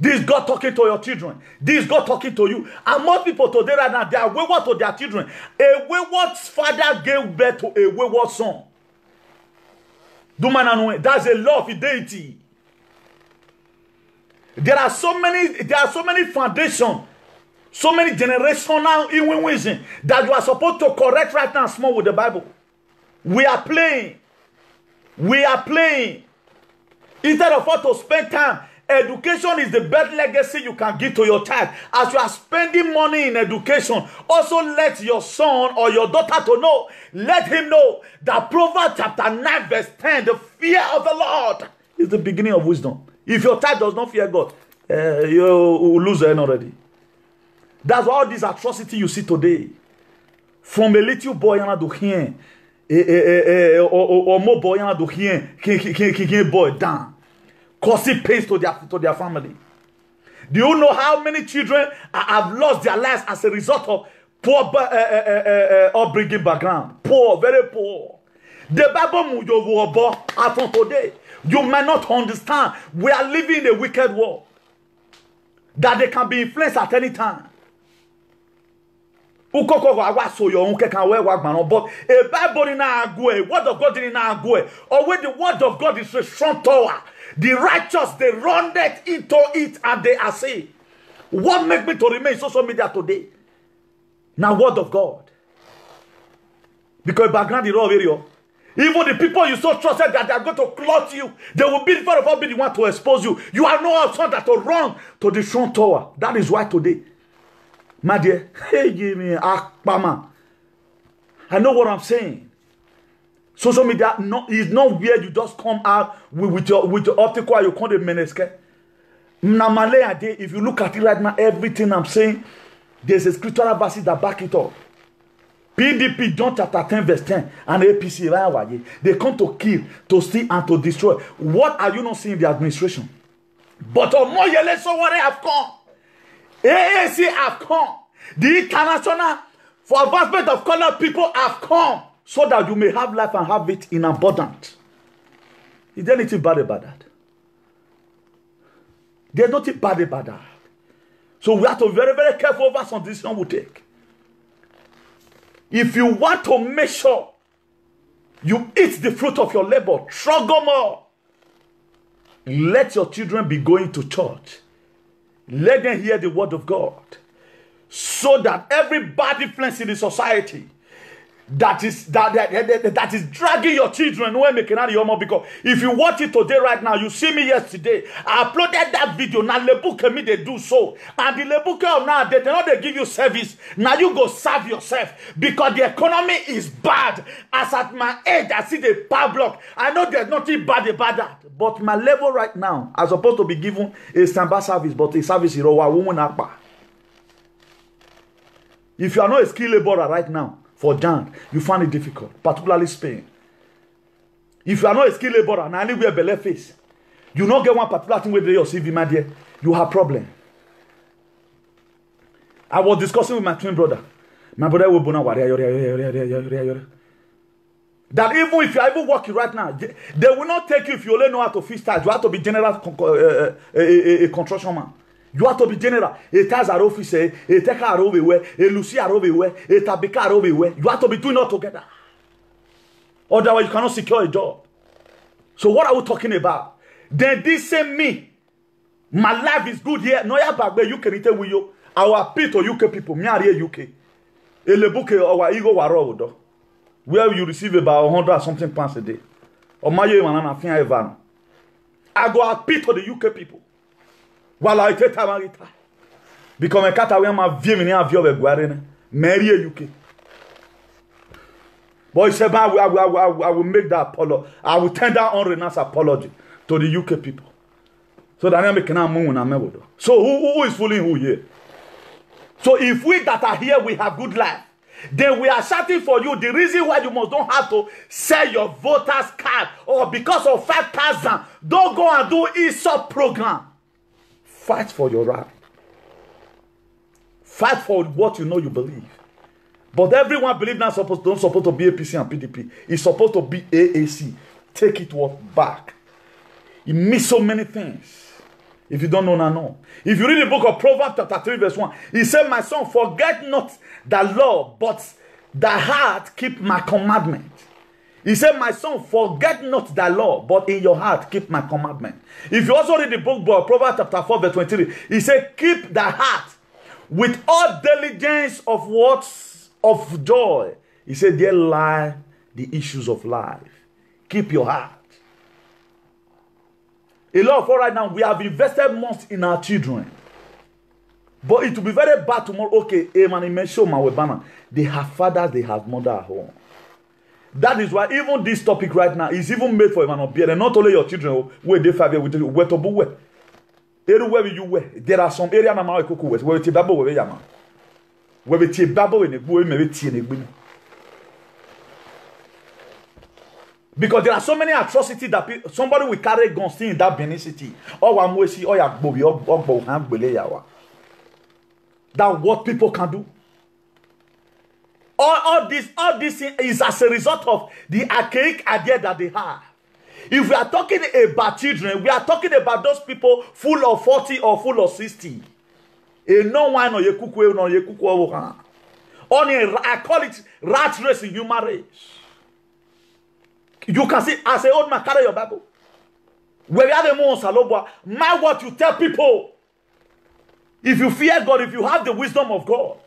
This is God talking to your children. This is God talking to you. And most people today right now, they are wayward to their children. A wayward father gave birth to a wayward son. That's a law of fidelity. There are so many foundations, so many generational in that you are supposed to correct right now small with the Bible. We are playing. Instead of what to spend time, education is the best legacy you can give to your child. As you are spending money in education, also let your son or your daughter to know. Let him know that Proverbs chapter 9 verse 10, the fear of the Lord is the beginning of wisdom. If your child does not fear God, you will lose the end already. That's why all this atrocity you see today. From a little boy to here, or more boy to here, boy down. Causing pain to their family. Do you know how many children have lost their lives as a result of poor upbringing background? Poor, very poor. The Bible today. You might not understand. We are living in a wicked world that they can be influenced at any time. But a Bible in our go, word of God in our go, or when the word of God is a strong tower. The righteous, they run that into it and they are saved. What makes me to remain social media today? Now, word of God. Because background is raw area. Even the people you so trusted that they are going to clothe you, they will be the one to expose you. You are no option that to run to the strong tower. That is why today, my dear, hey, give me Akpama. I know what I'm saying. Social media is not where you just come out with your optical, you call the meneske. If you look at it right now, everything I'm saying, there's a scriptural verse that back it up. PDP, John chapter 10, verse 10, and APC, they come to kill, to steal, and to destroy. What are you not seeing in the administration? But more somebody have come. AAC have come. The international for advancement of colored people have come. So that you may have life and have it in abundance. Is there anything bad about that? There's nothing bad about that. So we have to be very, very careful over some decision we take. If you want to make sure you eat the fruit of your labor, struggle more. Let your children be going to church. Let them hear the word of God. So that every bad influence in the society that is dragging your children away, making out your mouth. Because if you watch it today right now, you see me yesterday, I uploaded that video. Now Lebuke me they do so, and the Lebuke of now they not they give you service. Now you go serve yourself because the economy is bad. As at my age, I see the power block. I know there's nothing bad about that, but my level right now, I'm supposed to be given a standby service, but a service is a woman akpa. If you are not a skilled laborer right now. For Jan, you find it difficult, particularly Spain. If you are not a skilled laborer and only wear belly face, you not get one particular thing with your CV, my dear, you have problem. I was discussing with my twin brother. My brother will bona that even if you are even working right now, they will not take you if you only know how to fix tires. You have to be general construction man. You have to be general. A tires are office, a tech are everywhere, a Lucy are everywhere, a Tabika are everywhere. You have to be doing all together. Otherwise, you cannot secure a job. So what are we talking about? Then this same me, my life is good here. No, yeah, back where you can tell with you. Our appeal to UK people, me are here UK. A book our ego waro where you receive about 100 something pounds a day. Or my I go appeal to the UK people. While I take time because my cat away my view in a view of Guarene, marry UK. Boy said, I will make that apology. I will tender on Renat's apology to the UK people. So that I make an moon and so who is fooling who here? So if we that are here, we have good life, then we are shouting for you. The reason why you must don't have to sell your voters card or because of 5,000, don't go and do ESOP program. Fight for your right. Fight for what you know you believe. But everyone believes not supposed to be APC and PDP. It's supposed to be AAC. Take it back. It means so many things. If you don't know, now know. If you read the book of Proverbs chapter 3 verse 1, he said, my son, forget not the law, but the heart keep my commandment. He said, my son, forget not the law, but in your heart keep my commandment. If you also read the book of Proverbs chapter 4 verse 23, he said, keep the heart with all diligence of words of joy. He said, there lie the issues of life. Keep your heart. A lot of us right now, we have invested months in our children. But it will be very bad tomorrow. Okay, they have fathers, they have mother at home. That is why even this topic right now is even made for Emmanuel Bier. And not only your children, where they five with you, where to be where. Everywhere you were, there are some areas where we tibabo where yama. Where we tibabo in the boy, maybe tea in because there are so many atrocities that somebody will carry guns still in that Benin city. Or one way see, or ya bobi, or boham bele yawa. That what people can do. All this is as a result of the archaic idea that they have. If we are talking about children, we are talking about those people full of 40 or full of 60. No one or yekuku no yekuku. Only I call it rat race in human race. You can see, as an old man, carry your Bible. Where you have the most salobwa, mind what you tell people. If you fear God, if you have the wisdom of God,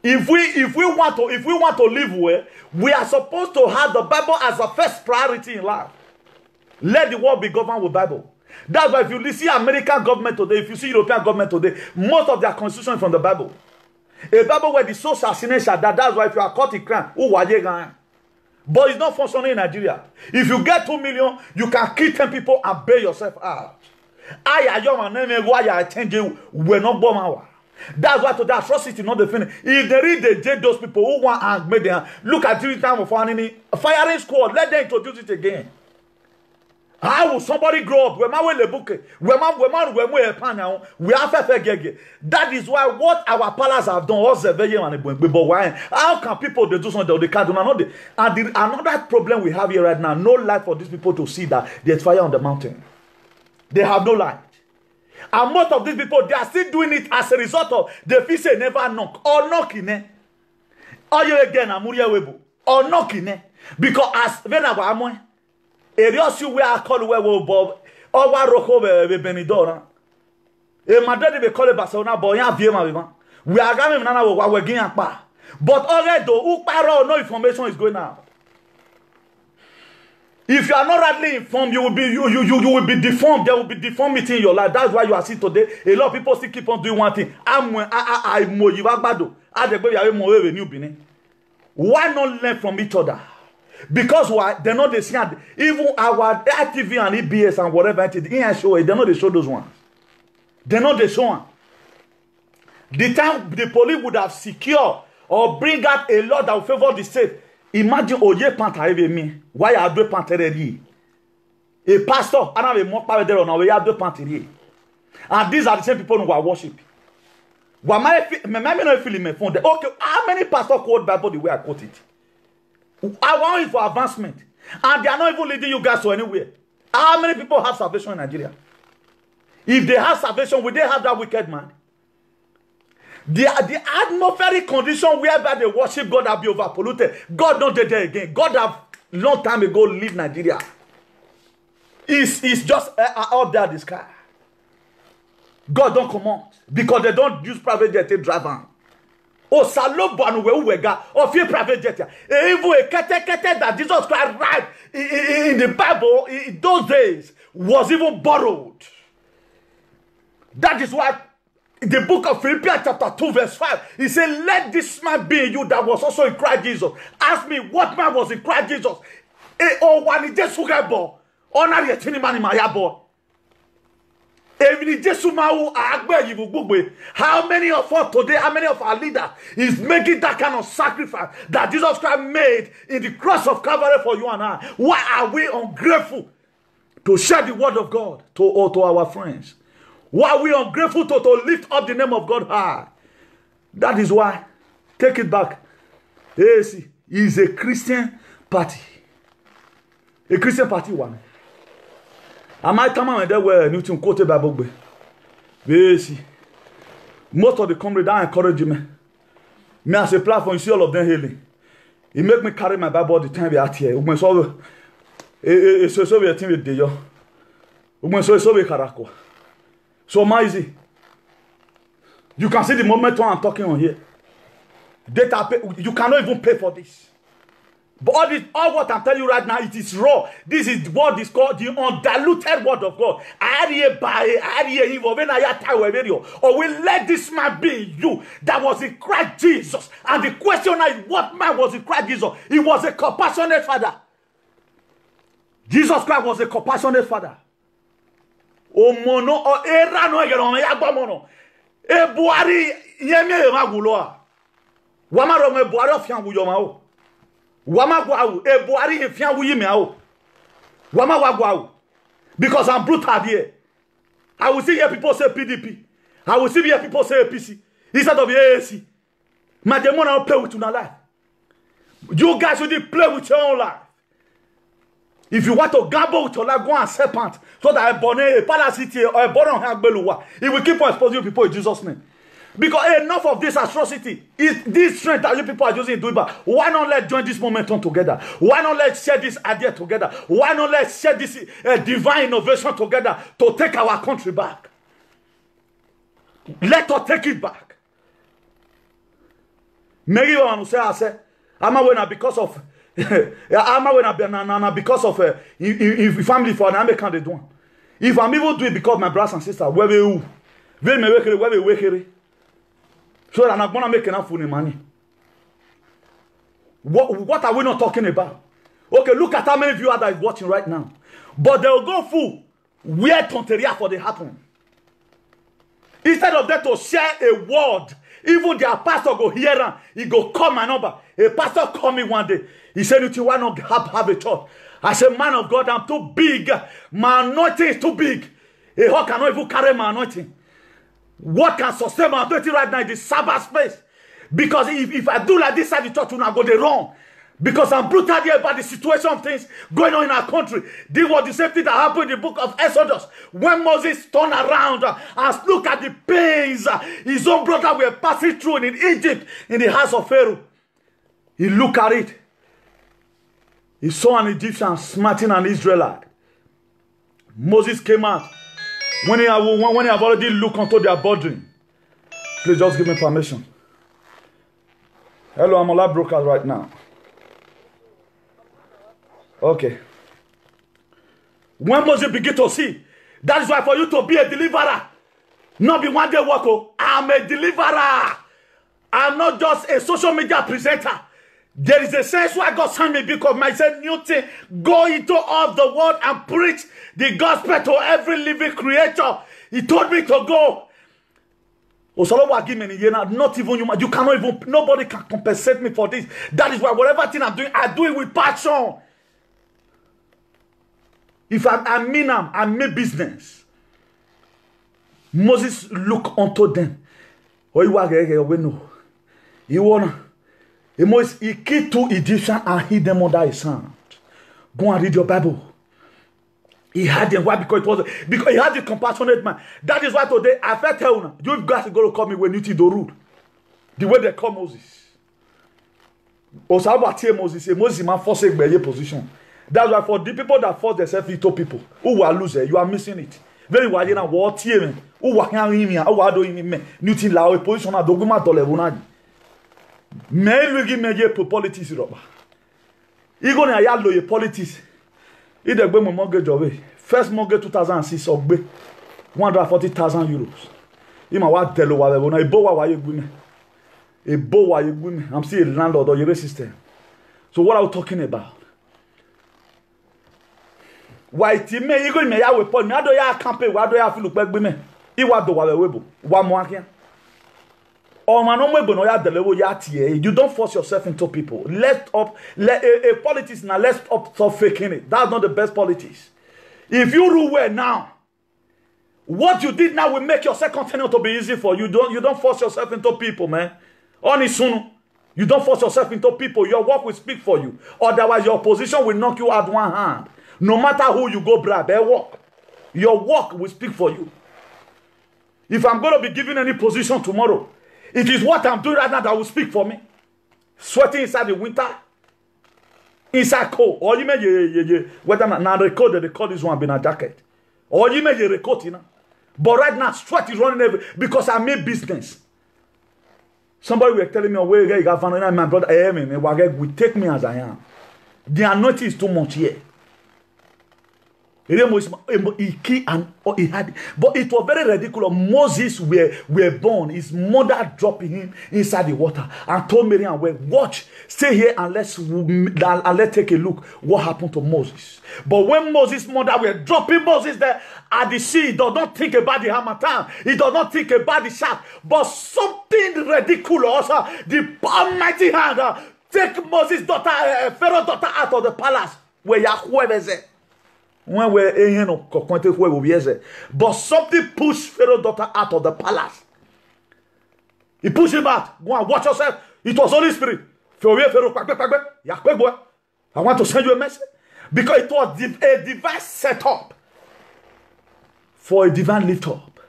if we want to live well, we are supposed to have the Bible as a first priority in life. Let the world be governed with Bible. That's why if you see American government today, if you see European government today, most of their constitution is from the Bible. A Bible where the soul shall sin shall die. That's why if you are caught in crime, but it's not functioning in Nigeria. If you get 2 million, you can kill 10 people and bail yourself out. That's why to the atrocity not the finish. If they read the jail those people who want and make them look at the time of firing squad, let them introduce it again. How will somebody grow up? That is why what our palace have done. How can people they do something they can't do? And another problem we have here right now, no light for these people to see that there's fire on the mountain. They have no light. And most of these people, they are still doing it as a result of the fish never knock or knocking. Or you again, Amuria Webo, or knocking. Because as when you where I call where Bob or what Rocco Benidora. A Madrid be called Barcelona, boy, we are going to what we're getting. But already, no information is going out. If you are not rightly informed, you will be deformed. There will be deformity in your life. That's why you are seeing today. A lot of people still keep on doing one thing. Why not learn from each other? Because why? They know they see even our RTV and EBS and whatever it is, they know they show those ones. They know they show one. The time the police would have secured or bring out a law that will favor the state. Imagine Oye Panta me. Why are deux panteries? A pastor, I have a more power there on our 2 panteries. And these are the same people who are worshiping. Okay, how many pastors quote Bible the way I quote it? I want it for advancement. And they are not even leading you guys to anywhere. How many people have salvation in Nigeria? If they have salvation, will they have that wicked man? The atmospheric condition whereby they worship God have been overpolluted. God not dead there again. God have long time ago leave Nigeria. It's just up there the sky. God don't command because they don't use private jet to drive on. Oh, salobo anu we uwega or fear private jet. Even a kete that Jesus Christ write in the Bible in those days was even borrowed. That is why in the book of Philippians chapter 2 verse 5, he said, let this man be in you that was also in Christ Jesus. Ask me, what man was in Christ Jesus? Oh, when he just forgot, honor your tiny man in my yabo. How many of us today, how many of our leaders is making that kind of sacrifice that Jesus Christ made in the cross of Calvary for you and I? Why are we ungrateful to share the word of God to our friends? Why are we ungrateful to lift up the name of God high? That is why, take it back. AC is a Christian party. A Christian party one. I might come out there where Newton quoted Bible. AC. Most of the comrades that encourage me. Me as a platform, you see all of them hailing. It make me carry my Bible all the time we are here. We so we are team with the yo. We so we karako. So easy. You can see the moment when I'm talking on here. Data pay, you cannot even pay for this. But all what I'm telling you right now, it is raw. This is what is called the undiluted word of God. Or we let this man be you that was in Christ Jesus. And the question is, what man was in Christ Jesus? He was a compassionate father. Jesus Christ was a compassionate father. O mono o era no egero ya gba mono e Buhari yeme magulo wa ma ro me Buhari ofian wu yo ma o wa ma gwa wu e Buhari efian wu yi me o wa ma wa gwa wu because I'm brutal here. I will see here people say PDP. I will see here people say APC instead of AAC. My demon will play with your life. You guys should play with your own life. If you want to gamble with your life, go and serpent so that a parasite or a born it will keep on exposing people in Jesus' name. Because enough of this atrocity, this strength that you people are using in doing, why not let's join this momentum together? Why not let's share this idea together? Why not let's share this divine innovation together to take our country back? Let us take it back. Maybe you want to say, I say, I'm not because of because of if family for an American they do. If I'm even do it because my brothers and sisters, where we so I'm not gonna make enough money. What are we not talking about? Okay, look at how many viewers that is watching right now. But they'll go full where tonteria for they happen. Instead of them to share a word, even their pastor go hear and he go call my number. A pastor called me one day. He said, why not have a church? I said, man of God, I'm too big. My anointing is too big. A hawk cannot even carry my anointing. What can sustain my authority right now is the Sabbath space. Because if I do like this side, the church will not go the wrong. Because I'm brutal here about the situation of things going on in our country. This was the same thing that happened in the book of Exodus. When Moses turned around and looked at the pains his own brother were passing through in Egypt, in the house of Pharaoh. He looked at it. He saw an Egyptian smiting an Israelite. Moses came out. When he have already looked onto their bordering. Please just give me permission. Hello, I'm on live broadcast right now. Okay. When Moses begin to see, that is why for you to be a deliverer, not be one day worker. I'm a deliverer. I'm not just a social media presenter. There is a sense why God sent me because I said, Newton, go into all the world and preach the gospel to every living creature. He told me to go. Not even you cannot even, nobody can compensate me for this. That is why whatever thing I'm doing, I do it with passion. If I mean business. Moses looked unto them. Or you are no. You wanna. He killed 2 Egyptians and hid them under his hand. Go and read your Bible. He had them. Why? Because he had the compassionate man. That is why today I felt tell you guys are going to call me when you see the rude. The way they call Moses. Moses man force a position. That's why for the people that force themselves into people who are losers, you are missing it. Very well, you know what team who are carrying who are doing me. Newton la position at Doguma Dolevona. Mais lui give me pour politics roba. He go na ya lo ye politics. He dey gbe mo mortgage away. First mortgage 2006 ogbe 140,000 euros. He ma wa tell wa be na ibo wa ye gbe me. Ibo wa ye gbe me. I'm still a landlord or your system. So what are we talking about? Why ti me you go me ya we pon me ado ya campaign wa do ya fi lu pe gbe me. I wa do wa we webo. Wa mo akia. You don't force yourself into people. A politics now, let's stop faking it. That's not the best politics. If you rule well now, what you did now will make your second tenure to be easy for you. You don't force yourself into people, man. Only soon. You don't force yourself into people. Your work will speak for you. Otherwise, your position will knock you out one hand. No matter who you go grab, your work will speak for you. If I'm going to be given any position tomorrow, it is what I'm doing right now that will speak for me. Sweating inside the winter. Inside cold. Or you may whether now record they call this one being a jacket. Or you may record, you know. But right now, sweat is running every because I made business. Somebody were telling me, where you got my brother, will take me as I am. The anointing is too much here. He had, but it was very ridiculous. Moses were born. His mother dropped him inside the water and told Miriam, well, watch, stay here and let's take a look what happened to Moses. But when Moses' mother were dropping Moses there at the sea, he does not think about the Hamatan. He does not think about the shark. But something ridiculous, the almighty hand, take Moses' daughter, Pharaoh's daughter out of the palace where Yahweh is there. But something pushed Pharaoh's daughter out of the palace. He pushed him out. Go and watch yourself. It was Holy Spirit. I want to send you a message. Because it was a divine setup for a divine lift up.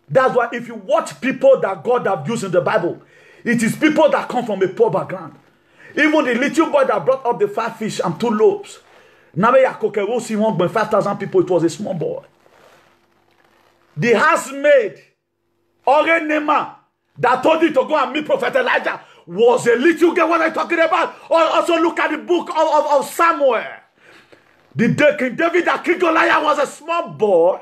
That's why if you watch people that God have used in the Bible, it is people that come from a poor background. Even the little boy that brought up the 5 fish and 2 loaves. Now, 5,000 people, it was a small boy. The housemaid, Orenema, that told you to go and meet Prophet Elijah, was a little girl. What I'm talking about? Also, look at the book of Samuel. The King David, that King Goliath was a small boy.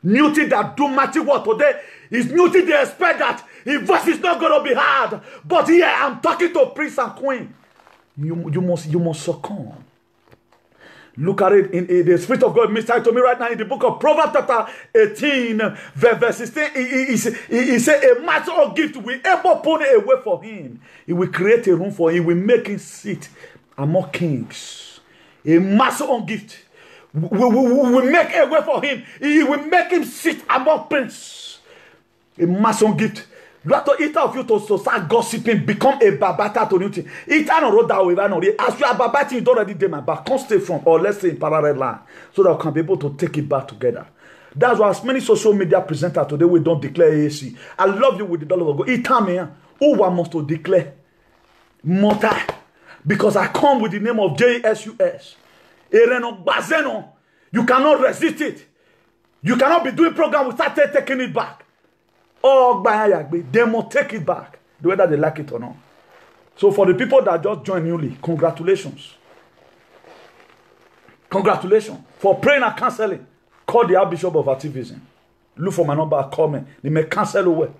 Newton that do matter what today is Newton. They expect that his voice is not going to be hard. But here, I'm talking to prince and queen. You must succumb. Look at it in the Spirit of God ministering to me right now in the book of Proverbs chapter 18, verse 16. He said, a matter of gift will ever put it away for him. He will create a room for him. He will make him sit among kings. A master of gift will make a way for him. He will make him sit among princes. A master of gift. Either of you to start gossiping, become a babata to new thing. It I don't wrote that way. As you are babating, you don't already do my back. Can't stay from, or let's say in parallel line, so that we can be able to take it back together. That's why as many social media presenters today we don't declare AAC. I love you with the dollar of God. It time here, who wants to declare mortal? Because I come with the name of JSUS. Ereno Bazeno. You cannot resist it. You cannot be doing program without taking it back. Oh, they must take it back, whether they like it or not. So for the people that just joined newly, congratulations. Congratulations. For praying and counseling, call the Archbishop of Activism. Look for my number, call me. They may cancel away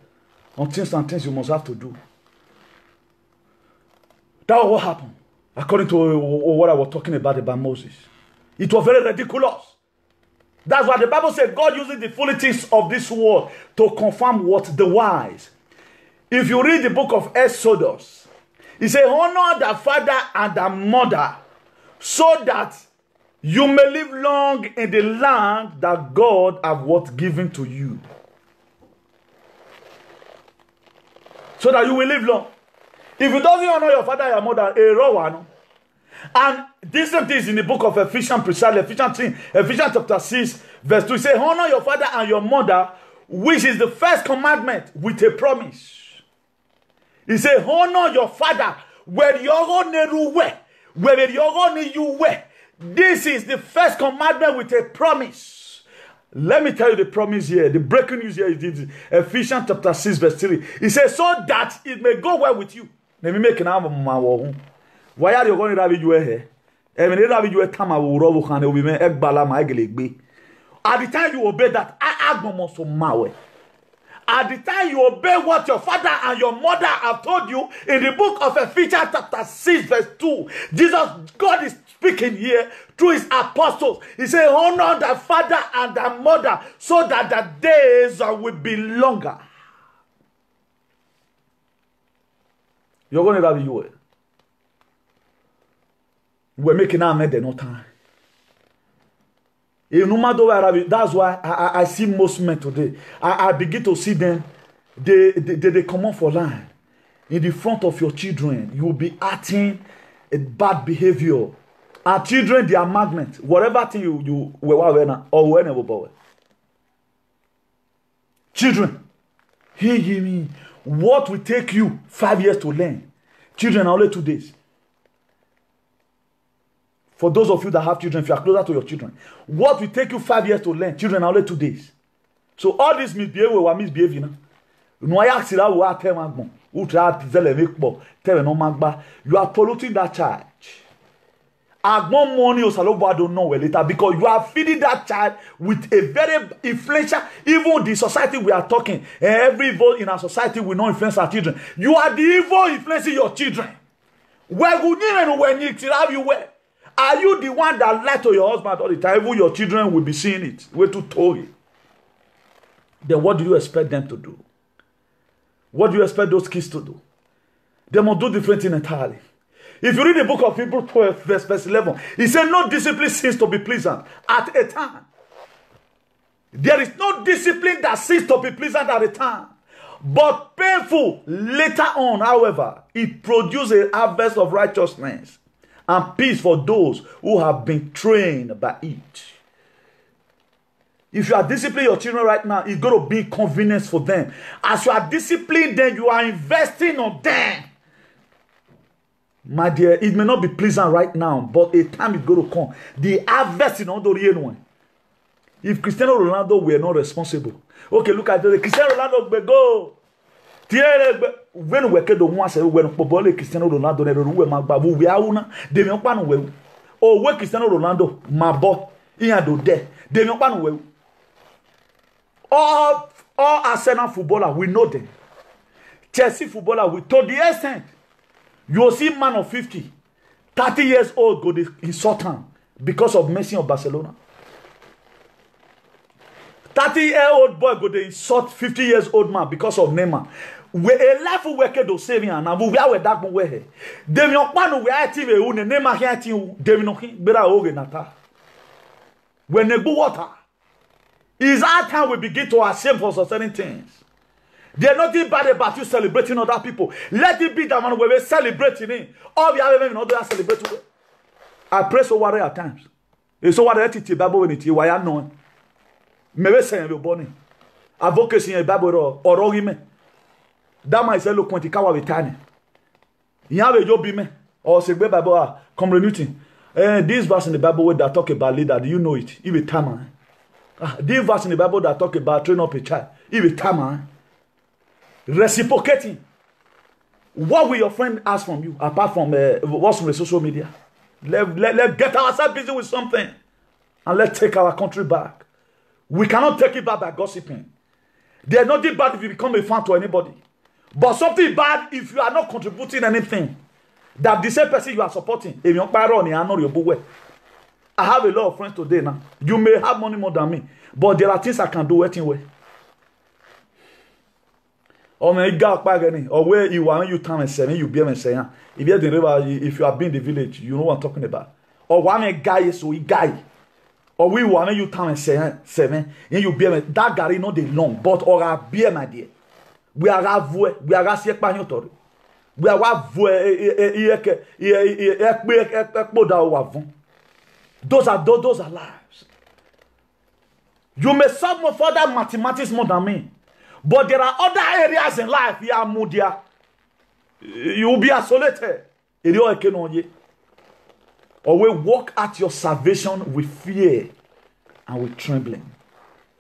on things and things you must have to do. That was what happened, according to what I was talking about Moses. It was very ridiculous. That's why the Bible says God uses the foolishness of this world to confirm what the wise. If you read the book of Exodus, he says, honor the father and the mother so that you may live long in the land that God has given to you. so that you will live long. If you don't honor your father and your mother, a raw one. And this is in the book of Ephesians, precisely Ephesians chapter 6, verse 2. It says, honor your father and your mother, which is the first commandment with a promise. He said, honor your father where you were. This is the first commandment with a promise. Let me tell you the promise here. The breaking news here is Ephesians chapter 6, verse 3. He says, so that it may go well with you. Let me make an album. Why are you going to have you here? At the time you obey that, at the time you obey what your father and your mother have told you in the book of Ephesians chapter 6 verse 2, God is speaking here through his apostles. He said, honor the father and the mother so that the days will be longer. You're going to have you. We're making our men no time. That's why I see most men today. I begin to see them. They come on for line. In the front of your children, you will be acting a bad behavior. Our children, they are magnets. Whatever thing you or whenever. Children, hear me. What will take you 5 years to learn? Children are only 2 days. For those of you that have children, if you are closer to your children, what will take you 5 years to learn? Children are only 2 days. So all this misbehavior will misbehaving. You are polluting that child. Agbon money or salobo don't know well later because you are feeding that child with a very influential. Even the society we are talking, every evil in our society will not influence our children. You are the evil influencing your children. Where would you when you have you where? Are you the one that lied to your husband all the time? Even your children will be seeing it. Way to tell you. Then what do you expect them to do? What do you expect those kids to do? They must do different things entirely. If you read the book of Hebrews 12, verse 11, he said, no discipline seems to be pleasant at a time. There is no discipline that seems to be pleasant at a time. But painful later on, however, it produces a harvest of righteousness and peace for those who have been trained by it. If you are disciplining your children right now, it's going to be convenience for them. As you are disciplining them, you are investing on them. My dear, it may not be pleasant right now, but a time is going to come. The harvest in all anyone. If Cristiano Ronaldo were not responsible, okay, look at the Cristiano Ronaldo will go. When we get the one say when Cristiano Ronaldo we magbabu we auna de me pa no we o we Cristiano Ronaldo mabo iya do de me pa no we all Arsenal footballer we know them. Chelsea footballer we to the extent you see man of 50 30 years old go in Sultan because of Messi of Barcelona. 30-year-old boy go to insult 50 years old man because of Neymar. We a life work do saving and we are that one way. Dem yon panu we are TV u ne Neymar here tin dem no bera oge nata. When they go water, is our time we begin to ashamed for certain things. There's nothing bad about you celebrating other people. Let it be that man we celebrating it. All we have even other celebrating. I pray so worry at times. It's so worry at Bible when it why I know. Maybe say you born. Advocacy in Bible or argument. That might say look when the kawa vitani. You have a job me or say Bible community. This verse in the Bible that talk about leader, do you know it? It be time. This verse in the Bible that talk about train up a child. It be time. Reciprocating. What will your friend ask from you apart from what's from the social media? Let's get ourselves busy with something and let's take our country back. We cannot take it back by gossiping. There's nothing bad if you become a fan to anybody. But something bad if you are not contributing anything. That the same person you are supporting. If you're I have a lot of friends today now. You may have money more than me. But there are things I can do anyway. Or where you are, you time and say, you be and say, if you the river, if you have been in the village, you know what I'm talking about. Or one guy is so guy. Or we want you time and say, seven, and you be that guy not the long, but or a beer, my dear. we are voe we are siek pa nyotori we are voe those are lives. You may solve more further mathematics more than me, but there are other areas in life you are mudia. You will be isolated. Or we walk at your salvation with fear and with trembling.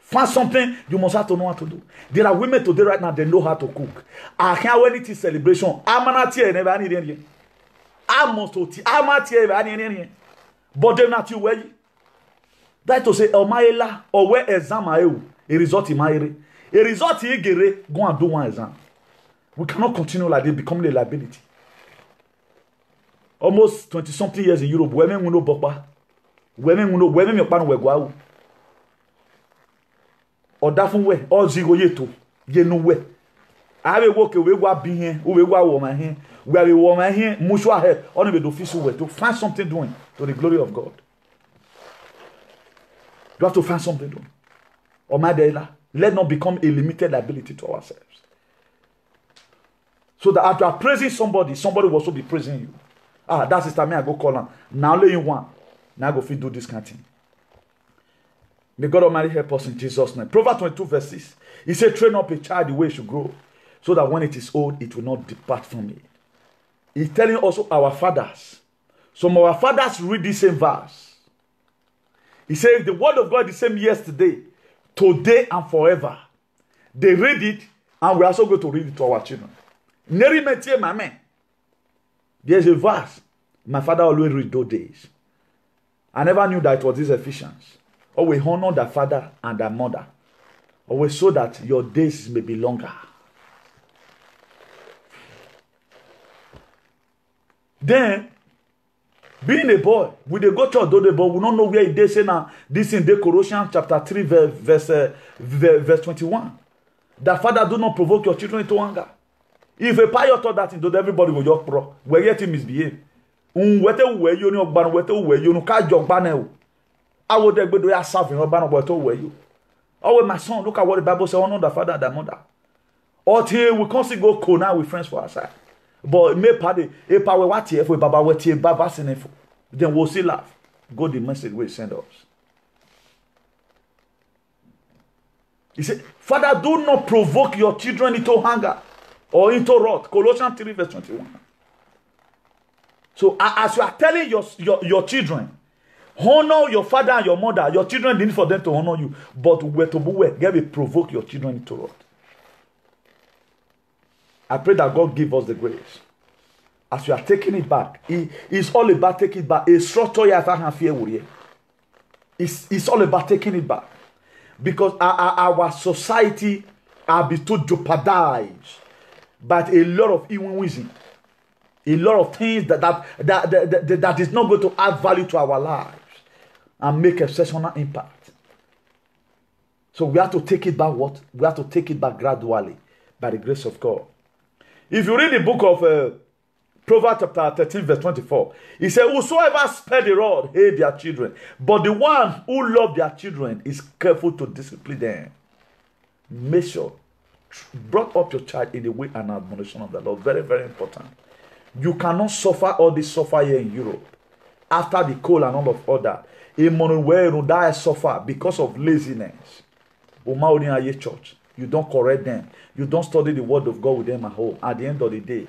Find something you must have to know how to do. There are women today right now, they know how to cook. I can't wait to celebration. But they're not you way. That to say, Omaela, or where exam a result in my a result here, go and do one exam. We cannot continue like this, becoming a liability. Almost 20-something years in Europe, women will know Boba. Women will know, women will pan where go. Or that way, all zero yeto, ye no way. I will walk away, what be here, who will go woman here, where we woman here, Mushwa here, on the official way to find something doing to the glory of God. You have to find something doing. Or my dear, let not become a limited liability to ourselves. So that after praising somebody, somebody will also be praising you. Ah, that's the time I go call on. Now lay you one. Now go fit do this kind of thing. May God Almighty help us in Jesus' name. Proverbs 22 verse 6. He said, train up a child the way it should grow, so that when it is old, it will not depart from it. He's telling also our fathers. Some of our fathers read the same verse. He said, the word of God is the same yesterday, today, and forever. They read it, and we're also going to read it to our children. There's a verse my father always read those days. I never knew that it was this Ephesians. Always honor the father and the mother. Always so that your days may be longer. Then, being a boy, we dey go church, though the boy, we don't know where it is now. This in Colossians chapter 3, verse 21. That father do not provoke your children into anger. If a pilot thought that into everybody will just pro, where yet he misbehave. Wete where you know ban wete where you no ka jog ban. I would be do ya serving ban wete where you. Oh my son, look at what the Bible says, honor the father and the mother. Or till we constantly go corner with friends for our side. But me party, if I were what here for Baba what here Baba sinful, then we'll still laugh. Go the message we send us. He said, Father, do not provoke your children into anger or into wrath. Colossians 3 verse 21. So as you are telling your children, honor your father and your mother, your children didn't for them to honor you, but where to be get me provoke your children into wrath. I pray that God give us the grace. As you are taking it back, it's all about taking it back. It's all about taking it back. Because our society are be too jeopardized by a lot of evil wisdom. A lot of things that is not going to add value to our lives and make exceptional impact. So we have to take it back what? We have to take it back gradually by the grace of God. If you read the book of Proverbs chapter 13 verse 24, he said, whosoever spare the rod hate their children, but the one who love their children is careful to discipline them. Make sure, brought up your child in the way and admonition of the Lord. Very, very important. You cannot suffer all this suffer here in Europe. After the cold and all of that, a suffer because of laziness. Church. You don't correct them. You don't study the word of God with them at home. At the end of the day,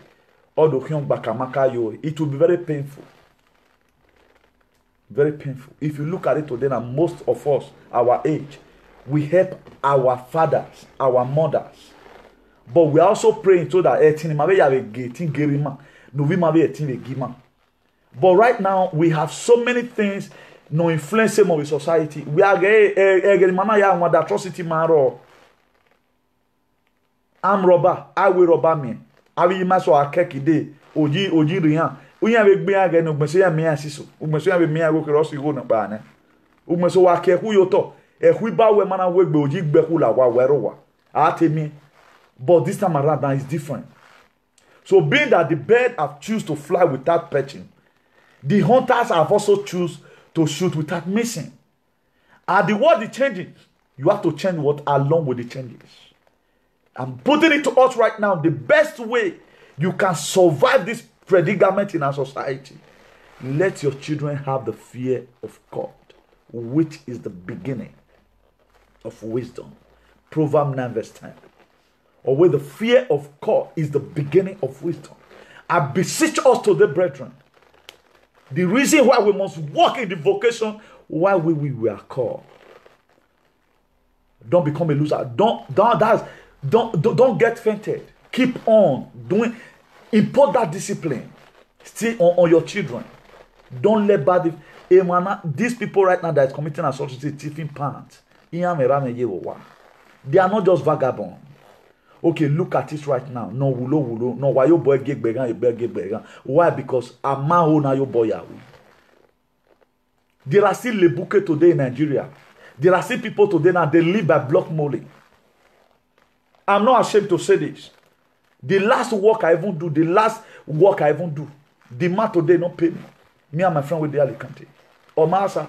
all the it will be very painful. Very painful. If you look at it today, and most of us, our age, we help our fathers, our mothers. But we are also praying so that but right now, we have so many things no influence with society. We are getting atrocity maro. I'm robber. I will robber me. I will maso a keki day. Oji rian. Unya be gbe again no gbese ya me asiso. Ugbeso ya be me ago kero si go na pa na. Ugbeso wa ke hu yoto. E hu ba we mana we gbe oji gbe hu la wa wero wa. Atemi. But this time around now is different. So being that the bird have choose to fly without perching, the hunters have also choose to shoot without missing. And the world is changing. You have to change what along with the changes. I'm putting it to us right now. The best way you can survive this predicament in our society, let your children have the fear of God, which is the beginning of wisdom. Proverbs 9 verse 10. Or where the fear of God is the beginning of wisdom. I beseech us today, brethren, the reason why we must walk in the vocation why we were called. Don't become a loser. Don't get fainted. Keep on doing. Import that discipline. Stay on your children. Don't let bad. These people right now that is committing atrocity, thieving pants. They are not just vagabonds. Okay, look at it right now. No wulo. No why your boy get began. Why? Because a man who na your boy are. There are still lebuke today in Nigeria. There are still people today now, they live by block money. I'm not ashamed to say this. The last work I even do, the man today not pay me. Me and my friend with the Alicante. Or Masa.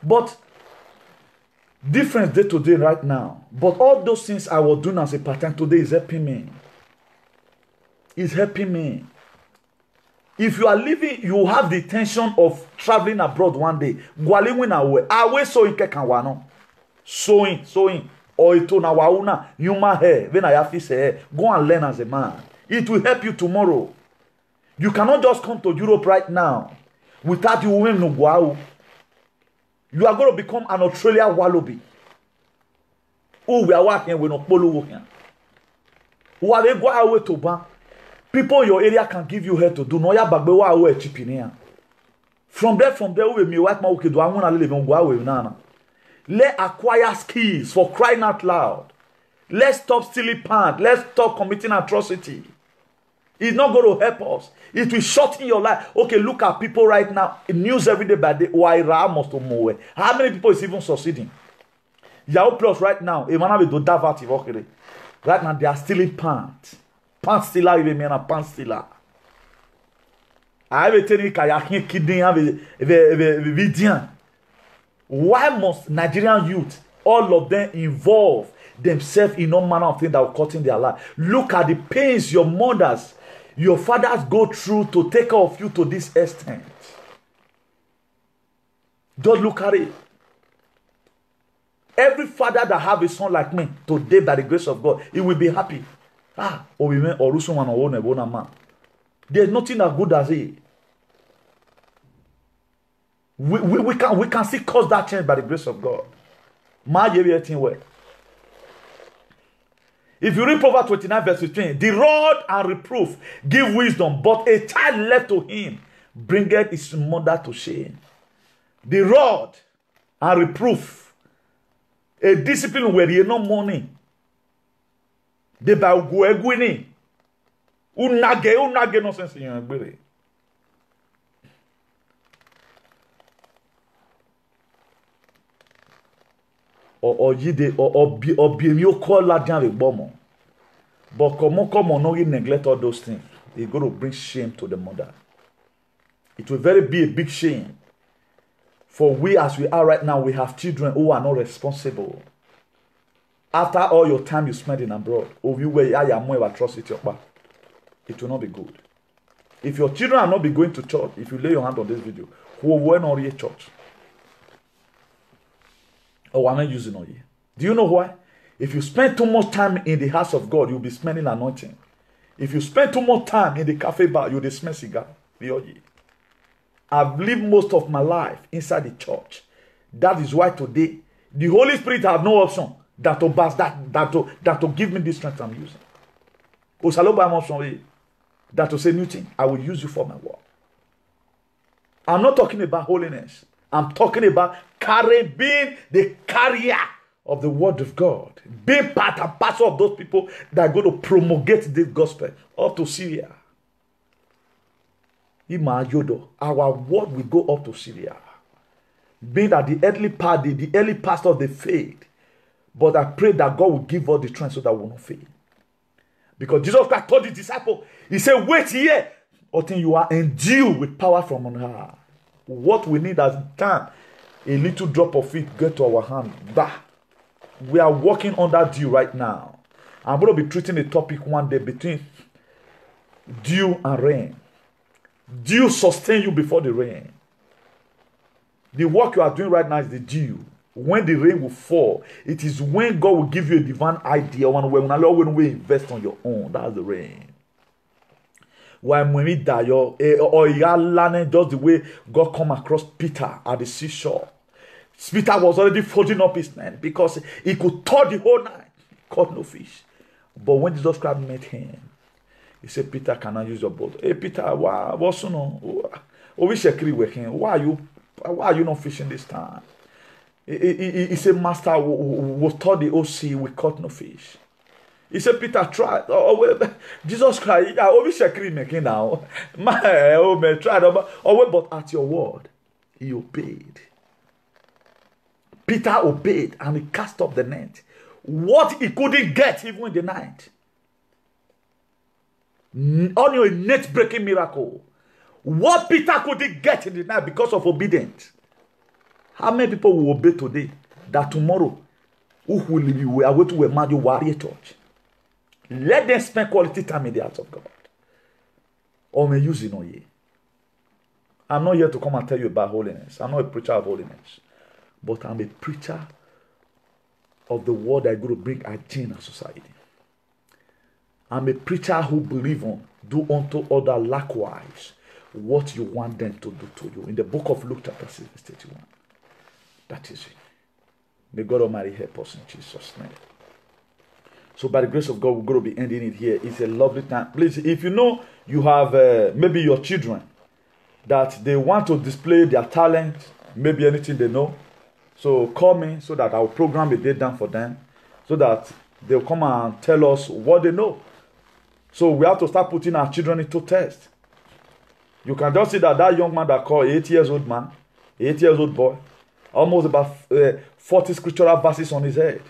But difference day to day right now. But all those things I was doing as a part-time today is helping me. It's helping me. If you are living, you have the intention of traveling abroad one day. Away sewing kekanwano. Sewing. Or ito na wauna human hair. When I have this hair, go and learn as a man. It will help you tomorrow. You cannot just come to Europe right now without you wearing no guau. You are going to become an Australian wallaby. Oh, we are working with no polo working. Who are they go away to ban? People in your area can give you help to do. No, ya bagbewa away chipinia. From there, we me white man do. I'm gonna live on go away nana. Let's acquire skills for crying out loud. Let's stop stealing pants. Let's stop committing atrocity. It's not going to help us. It will shorten your life. Okay, look at people right now. News every day by day. How many people is even succeeding? Yahoo Plus right now. Right now, they are stealing pants. Pants stealer, even me and pants stealer. I have a telling you, why must Nigerian youth, all of them, involve themselves in no manner of things that will cut in their life? Look at the pains your mothers, your fathers go through to take care of you to this extent. Just look at it. Every father that have a son like me today, by the grace of God, he will be happy. There's nothing as good as it. We can still cause that change by the grace of God. If you read Proverbs 29 verse 15, the rod and reproof give wisdom, but a child left to him bringeth his mother to shame. The rod and reproof, a discipline where you no money. De ba uguegwini. Unage no sense in your belly. Or be you call la down with bomb. But come on, no, you neglect all those things. It's going to bring shame to the mother. It will be a big shame. For we, as we are right now, we have children who are not responsible. After all your time you spend in abroad, it will not be good. If your children are not be going to church, if you lay your hand on this video, who will not reach church? Or I'm not using on you. Do you know why? If you spend too much time in the house of God, you'll be smelling anointing. If you spend too much time in the cafe bar, you'll smell cigar. I've lived most of my life inside the church. That is why today the Holy Spirit has no option than to give me this strength I'm using. That to say new thing, I will use you for my work. I'm not talking about holiness. I'm talking about being the carrier of the word of God. Being part and parcel of those people that are going to promulgate this gospel up to Syria. Our word will go up to Syria. Being that the early pastor of the faith. But I pray that God will give us the strength so that we will not fail. Because Jesus Christ told the disciple, he said, wait here until you are endued with power from on high. What we need as time a little drop of it get to our hand. Bah, we are working on that dew right now. I'm going to be treating a topic one day between dew and rain. Dew sustain you before the rain. The work you are doing right now is the dew. When the rain will fall, it is when God will give you a divine idea when we invest on your own. That's the rain. When we die, or you are learning just the way God come across Peter at the seashore. Peter was already folding up his net because he could toil the whole night. He caught no fish. But when Jesus Christ met him, he said, Peter, can I use your boat? Hey, Peter, what's no? Why are you not fishing this time? He said, Master, we taught the OC, we caught no fish. He said, Peter, try. Jesus Christ, making now. But at your word, he obeyed. Peter obeyed and he cast up the net. What he couldn't get even in the night. Only a net-breaking miracle. What Peter couldn't get in the night because of obedience. How many people will obey today that tomorrow we are going to a Madio Warrior Church? Let them spend quality time in the house of God. Or may use it on ye. I'm not here to come and tell you about holiness. I'm not a preacher of holiness. But I'm a preacher of the word that is going to bring hygiene in society. I'm a preacher who believes on do unto other likewise what you want them to do to you. In the book of Luke chapter 6 verse 31. That is it. May God Almighty help us in Jesus' name. So by the grace of God, we're going to be ending it here. It's a lovely time. Please, if you know you have maybe your children that they want to display their talent, maybe anything they know, so call me so that I'll program a day down for them so that they'll come and tell us what they know. So we have to start putting our children into test. You can just see that young man that called 8 years old man, 8 years old boy, almost about 40 scriptural verses on his head.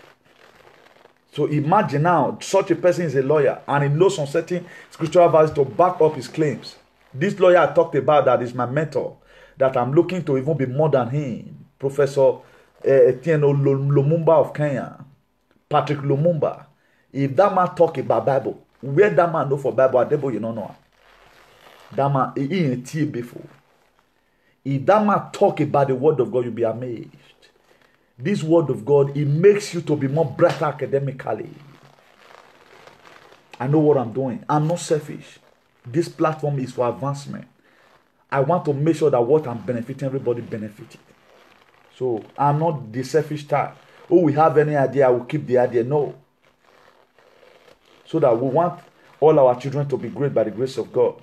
So imagine now, such a person is a lawyer and he knows some certain scriptural verses to back up his claims. This lawyer I talked about that is my mentor, that I'm looking to even be more than him. Professor Etienne Lumumba of Kenya, Patrick Lumumba. If that man talk about Bible, where that man know for Bible, Adebo, you don't know. That man, he ain't tea before. If that man talk about the word of God, you'll be amazed. This word of God, it makes you to be more brighter academically. I know what I'm doing. I'm not selfish. This platform is for advancement. I want to make sure that what I'm benefiting, everybody benefited. So I'm not the selfish type. Oh, we have any idea, I will keep the idea. No. So that we want all our children to be great by the grace of God.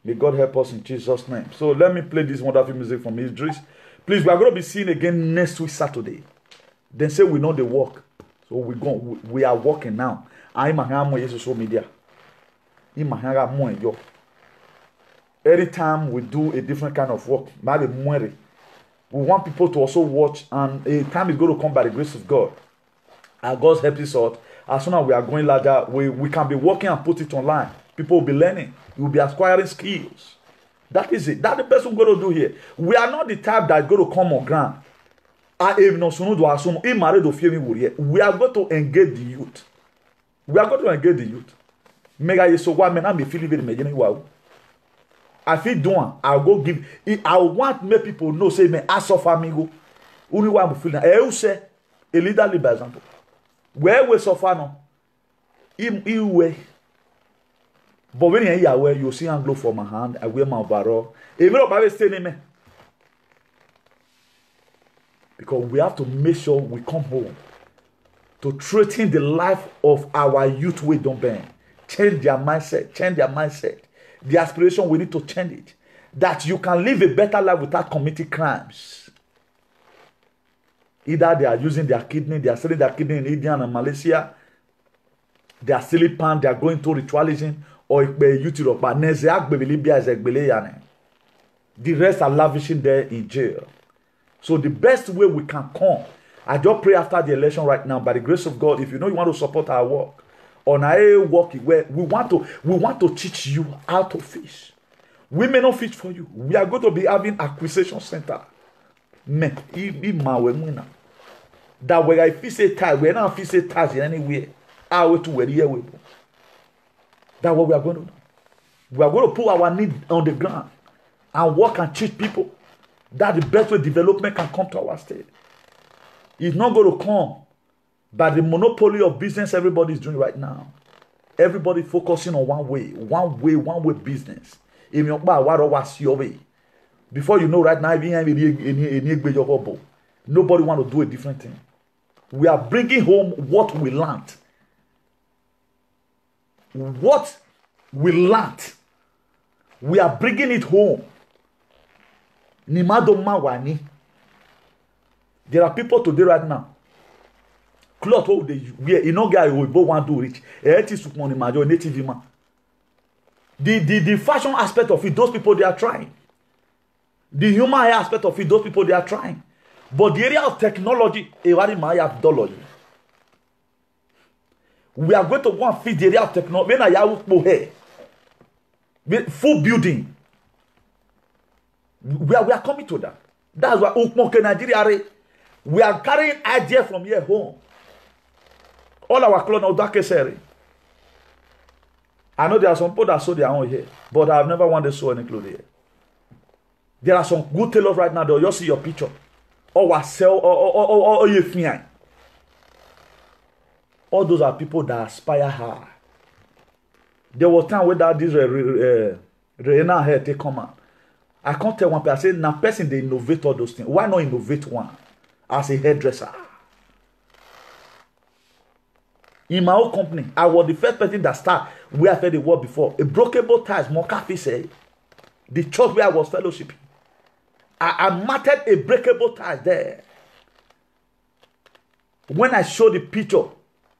May God help us in Jesus' name. So let me play this wonderful music from Idris. Please, we are going to be seeing again next week Saturday. Then say we know the work. So we are working now. I'm on social media. Every time we do a different kind of work, we want people to also watch, and a time is going to come by the grace of God. And God's help us out. As soon as we are going larger, we can be working and put it online. People will be learning. You will be acquiring skills. That is it. That's the best we're going to do here. We are not the type that is going to come on ground. We are going to engage the youth. We are going to engage the youth. I feel doing. I'll go give. I want make people know. Say me as of amigo. Only one will feel. I say a leader, by example. Where we suffer no. Way. But when you are where you see Anglo for my hand, I wear my overall. Because we have to make sure we come home to threaten the life of our youth we don't burn. Change their mindset. The aspiration, we need to change it. That you can live a better life without committing crimes. Either they are using their kidney, they are selling their kidney in India and Malaysia. They are selling pan, they are going to ritualism. Or the rest are lavishing there in jail. So the best way we can come, I just pray after the election right now, by the grace of God, if you know you want to support our work, on our work where we want to teach you how to fish. We may not fish for you. We are going to be having acquisition center. Me, he ma we muna. That way I feel say ties, we're not feel say ties in anywhere. I way to where the way. That's what we are going to do. We are going to put our need on the ground and work and teach people that the best way development can come to our state. It's not going to come by the monopoly of business everybody is doing right now. Everybody focusing on one way business. Before you know right now, nobody want to do a different thing. We are bringing home what we learned. What we learned. We are bringing it home. Nimado mawani. There are people today right now. Cloth what they wear. You know, guy who want to do rich. Native man. The fashion aspect of it, those people they are trying. The human aspect of it, those people they are trying. But the area of technology, we are going to go and feed the area of technology. Full building. We are coming to that. That's why Nigeria, we are carrying idea from here home. All our clothes now dark area. I know there are some people that sew their own here, but I've never wanted to sew any clothes here. There are some good tailors right now. They'll just see your picture. Or sell or you find. All those are people that aspire high. There was time where that this Reina here take come out. I can't tell one person. I say, now person they innovate all those things. Why not innovate one as a hairdresser? In my own company, I was the first person that started where I fed the word before. A breakable ties, more coffee say. The church where I was fellowshipping. I matted a breakable tie there. When I showed the picture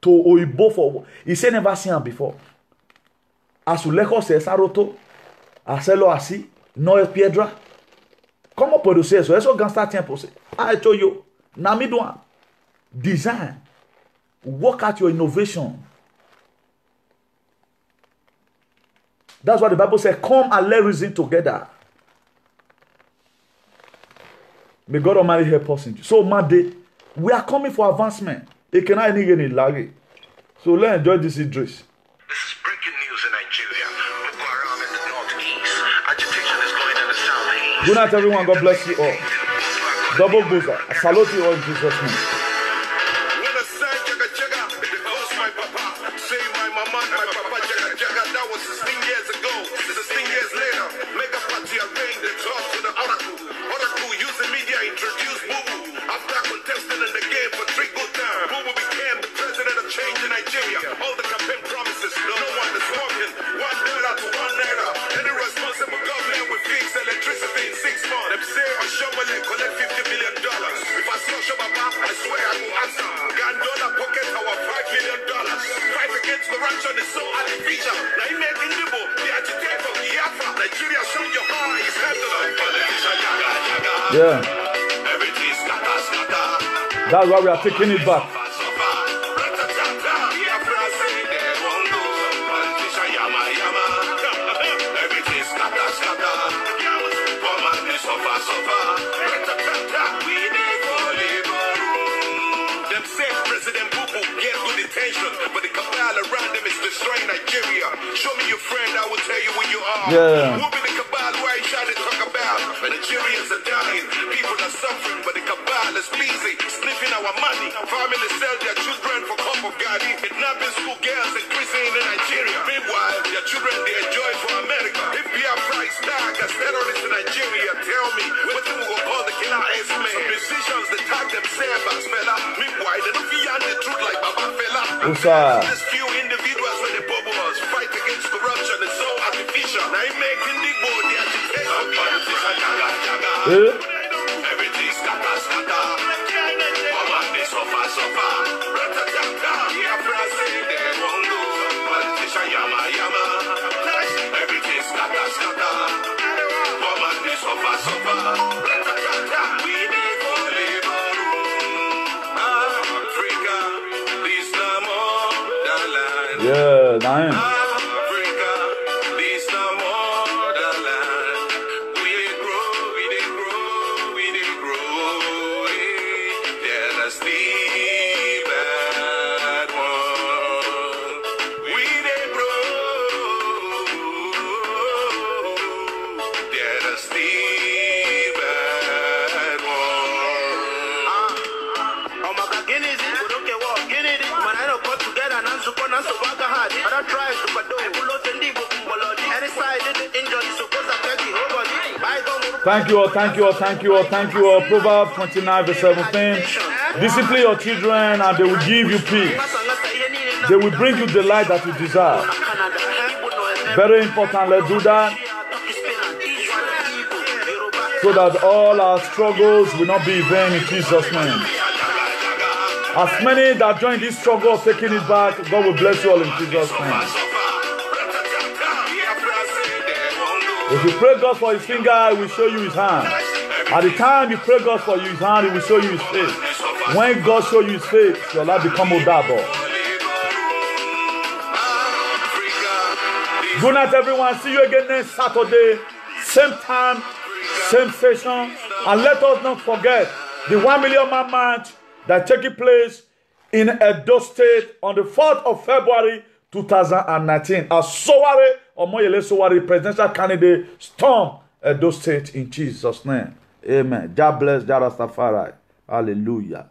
to Oibo for, he said never seen him before. Asuleko se saroto, aselo asi, no piedra. Comment produire ça? Est-ce que gangsta tient pour ça? I told you, Namidouan, design, work out your innovation. That's what the Bible says. Come and let's reason together. May God Almighty help us. So, Monday, we are coming for advancement. It cannot any lag. So, let's enjoy this address. This is breaking news in Nigeria. Boko Haram in the northeast. Agitation is going in the southeast. Good night, everyone. God bless you all. Double boozer. I salute you all in Jesus' name. When I say jaga jaga, it goes my papa. Say my mama, my papa jaga jaga. That was 16 years ago. 16 years later, mega party arranged the talk to the oracle. Oracle using media introduced Boo. After contesting in the game for 3 good terms, Boo became the president of change in Nigeria. All the campaign promises, no one is working. $1 to $1. Any responsible government will fix electricity in 6 months. Them say Oshomole collect $50 million. If I saw Shobaba, I swear I will answer. Gandola pocket our $5 million. Fight against corruption is so artificial. Now you make Indibo, the agitator for Biafra. Nigeria, show your heart is handled. Politician, yaga, yaga. Yeah. Everything's scatter, scatter. That's why we are taking it back. Them say President Bubu get good intention, but the cabal around them is destroying Nigeria. Show me your friend, I will tell you who you are. Yeah. Who be the cabal? Why you trying to talk about? Nigerians are dying, people are suffering, but the cabal is busy sniffing our money. Families sell their children for cup of gari, kidnapping school girls and prison in Nigeria. Meanwhile, their children they enjoy for America. If we have price tag as terrorists in Nigeria, tell me what we will call the killer S-men. Musicians they tag themselves as fella. Meanwhile, they don't feel the truth like Baba Fela. These few individuals when the bubbles fight against corruption is so artificial. Now you making the body agitation. Everything's scatter, scatter. Mama, they suffer, suffer. Ratatata, Biafra say they won't go. Politician, yama, yama. Everything's scatter, scatter. Mama, they suffer, suffer. Ratatata, we need for labor room. Africa, this no more than land. Yeah, nine. Africa, this no more than land. We dey grow, we dey grow, we dey grow. Thank you all, thank you all, thank you all, thank you all. Proverbs 29 verse 17. Discipline your children and they will give you peace. They will bring you the light that you desire. Very important, let's do that. So that all our struggles will not be in vain in Jesus' name. As many that join this struggle of taking it back, God will bless you all in Jesus' name. If you pray God for his finger, he will show you his hand. At the time you pray God for his hand, he will show you his face. When God shows you his face, your life becomes Odabo. Good night, everyone. See you again next Saturday. Same time, same session. And let us not forget the 1 million man march that taking place in Edo State on the 4th of February 2019. As Sowore Omoyele Sowore, presidential candidate, storm Edo State in Jesus' name. Amen. God bless Jah Rastafari. Hallelujah.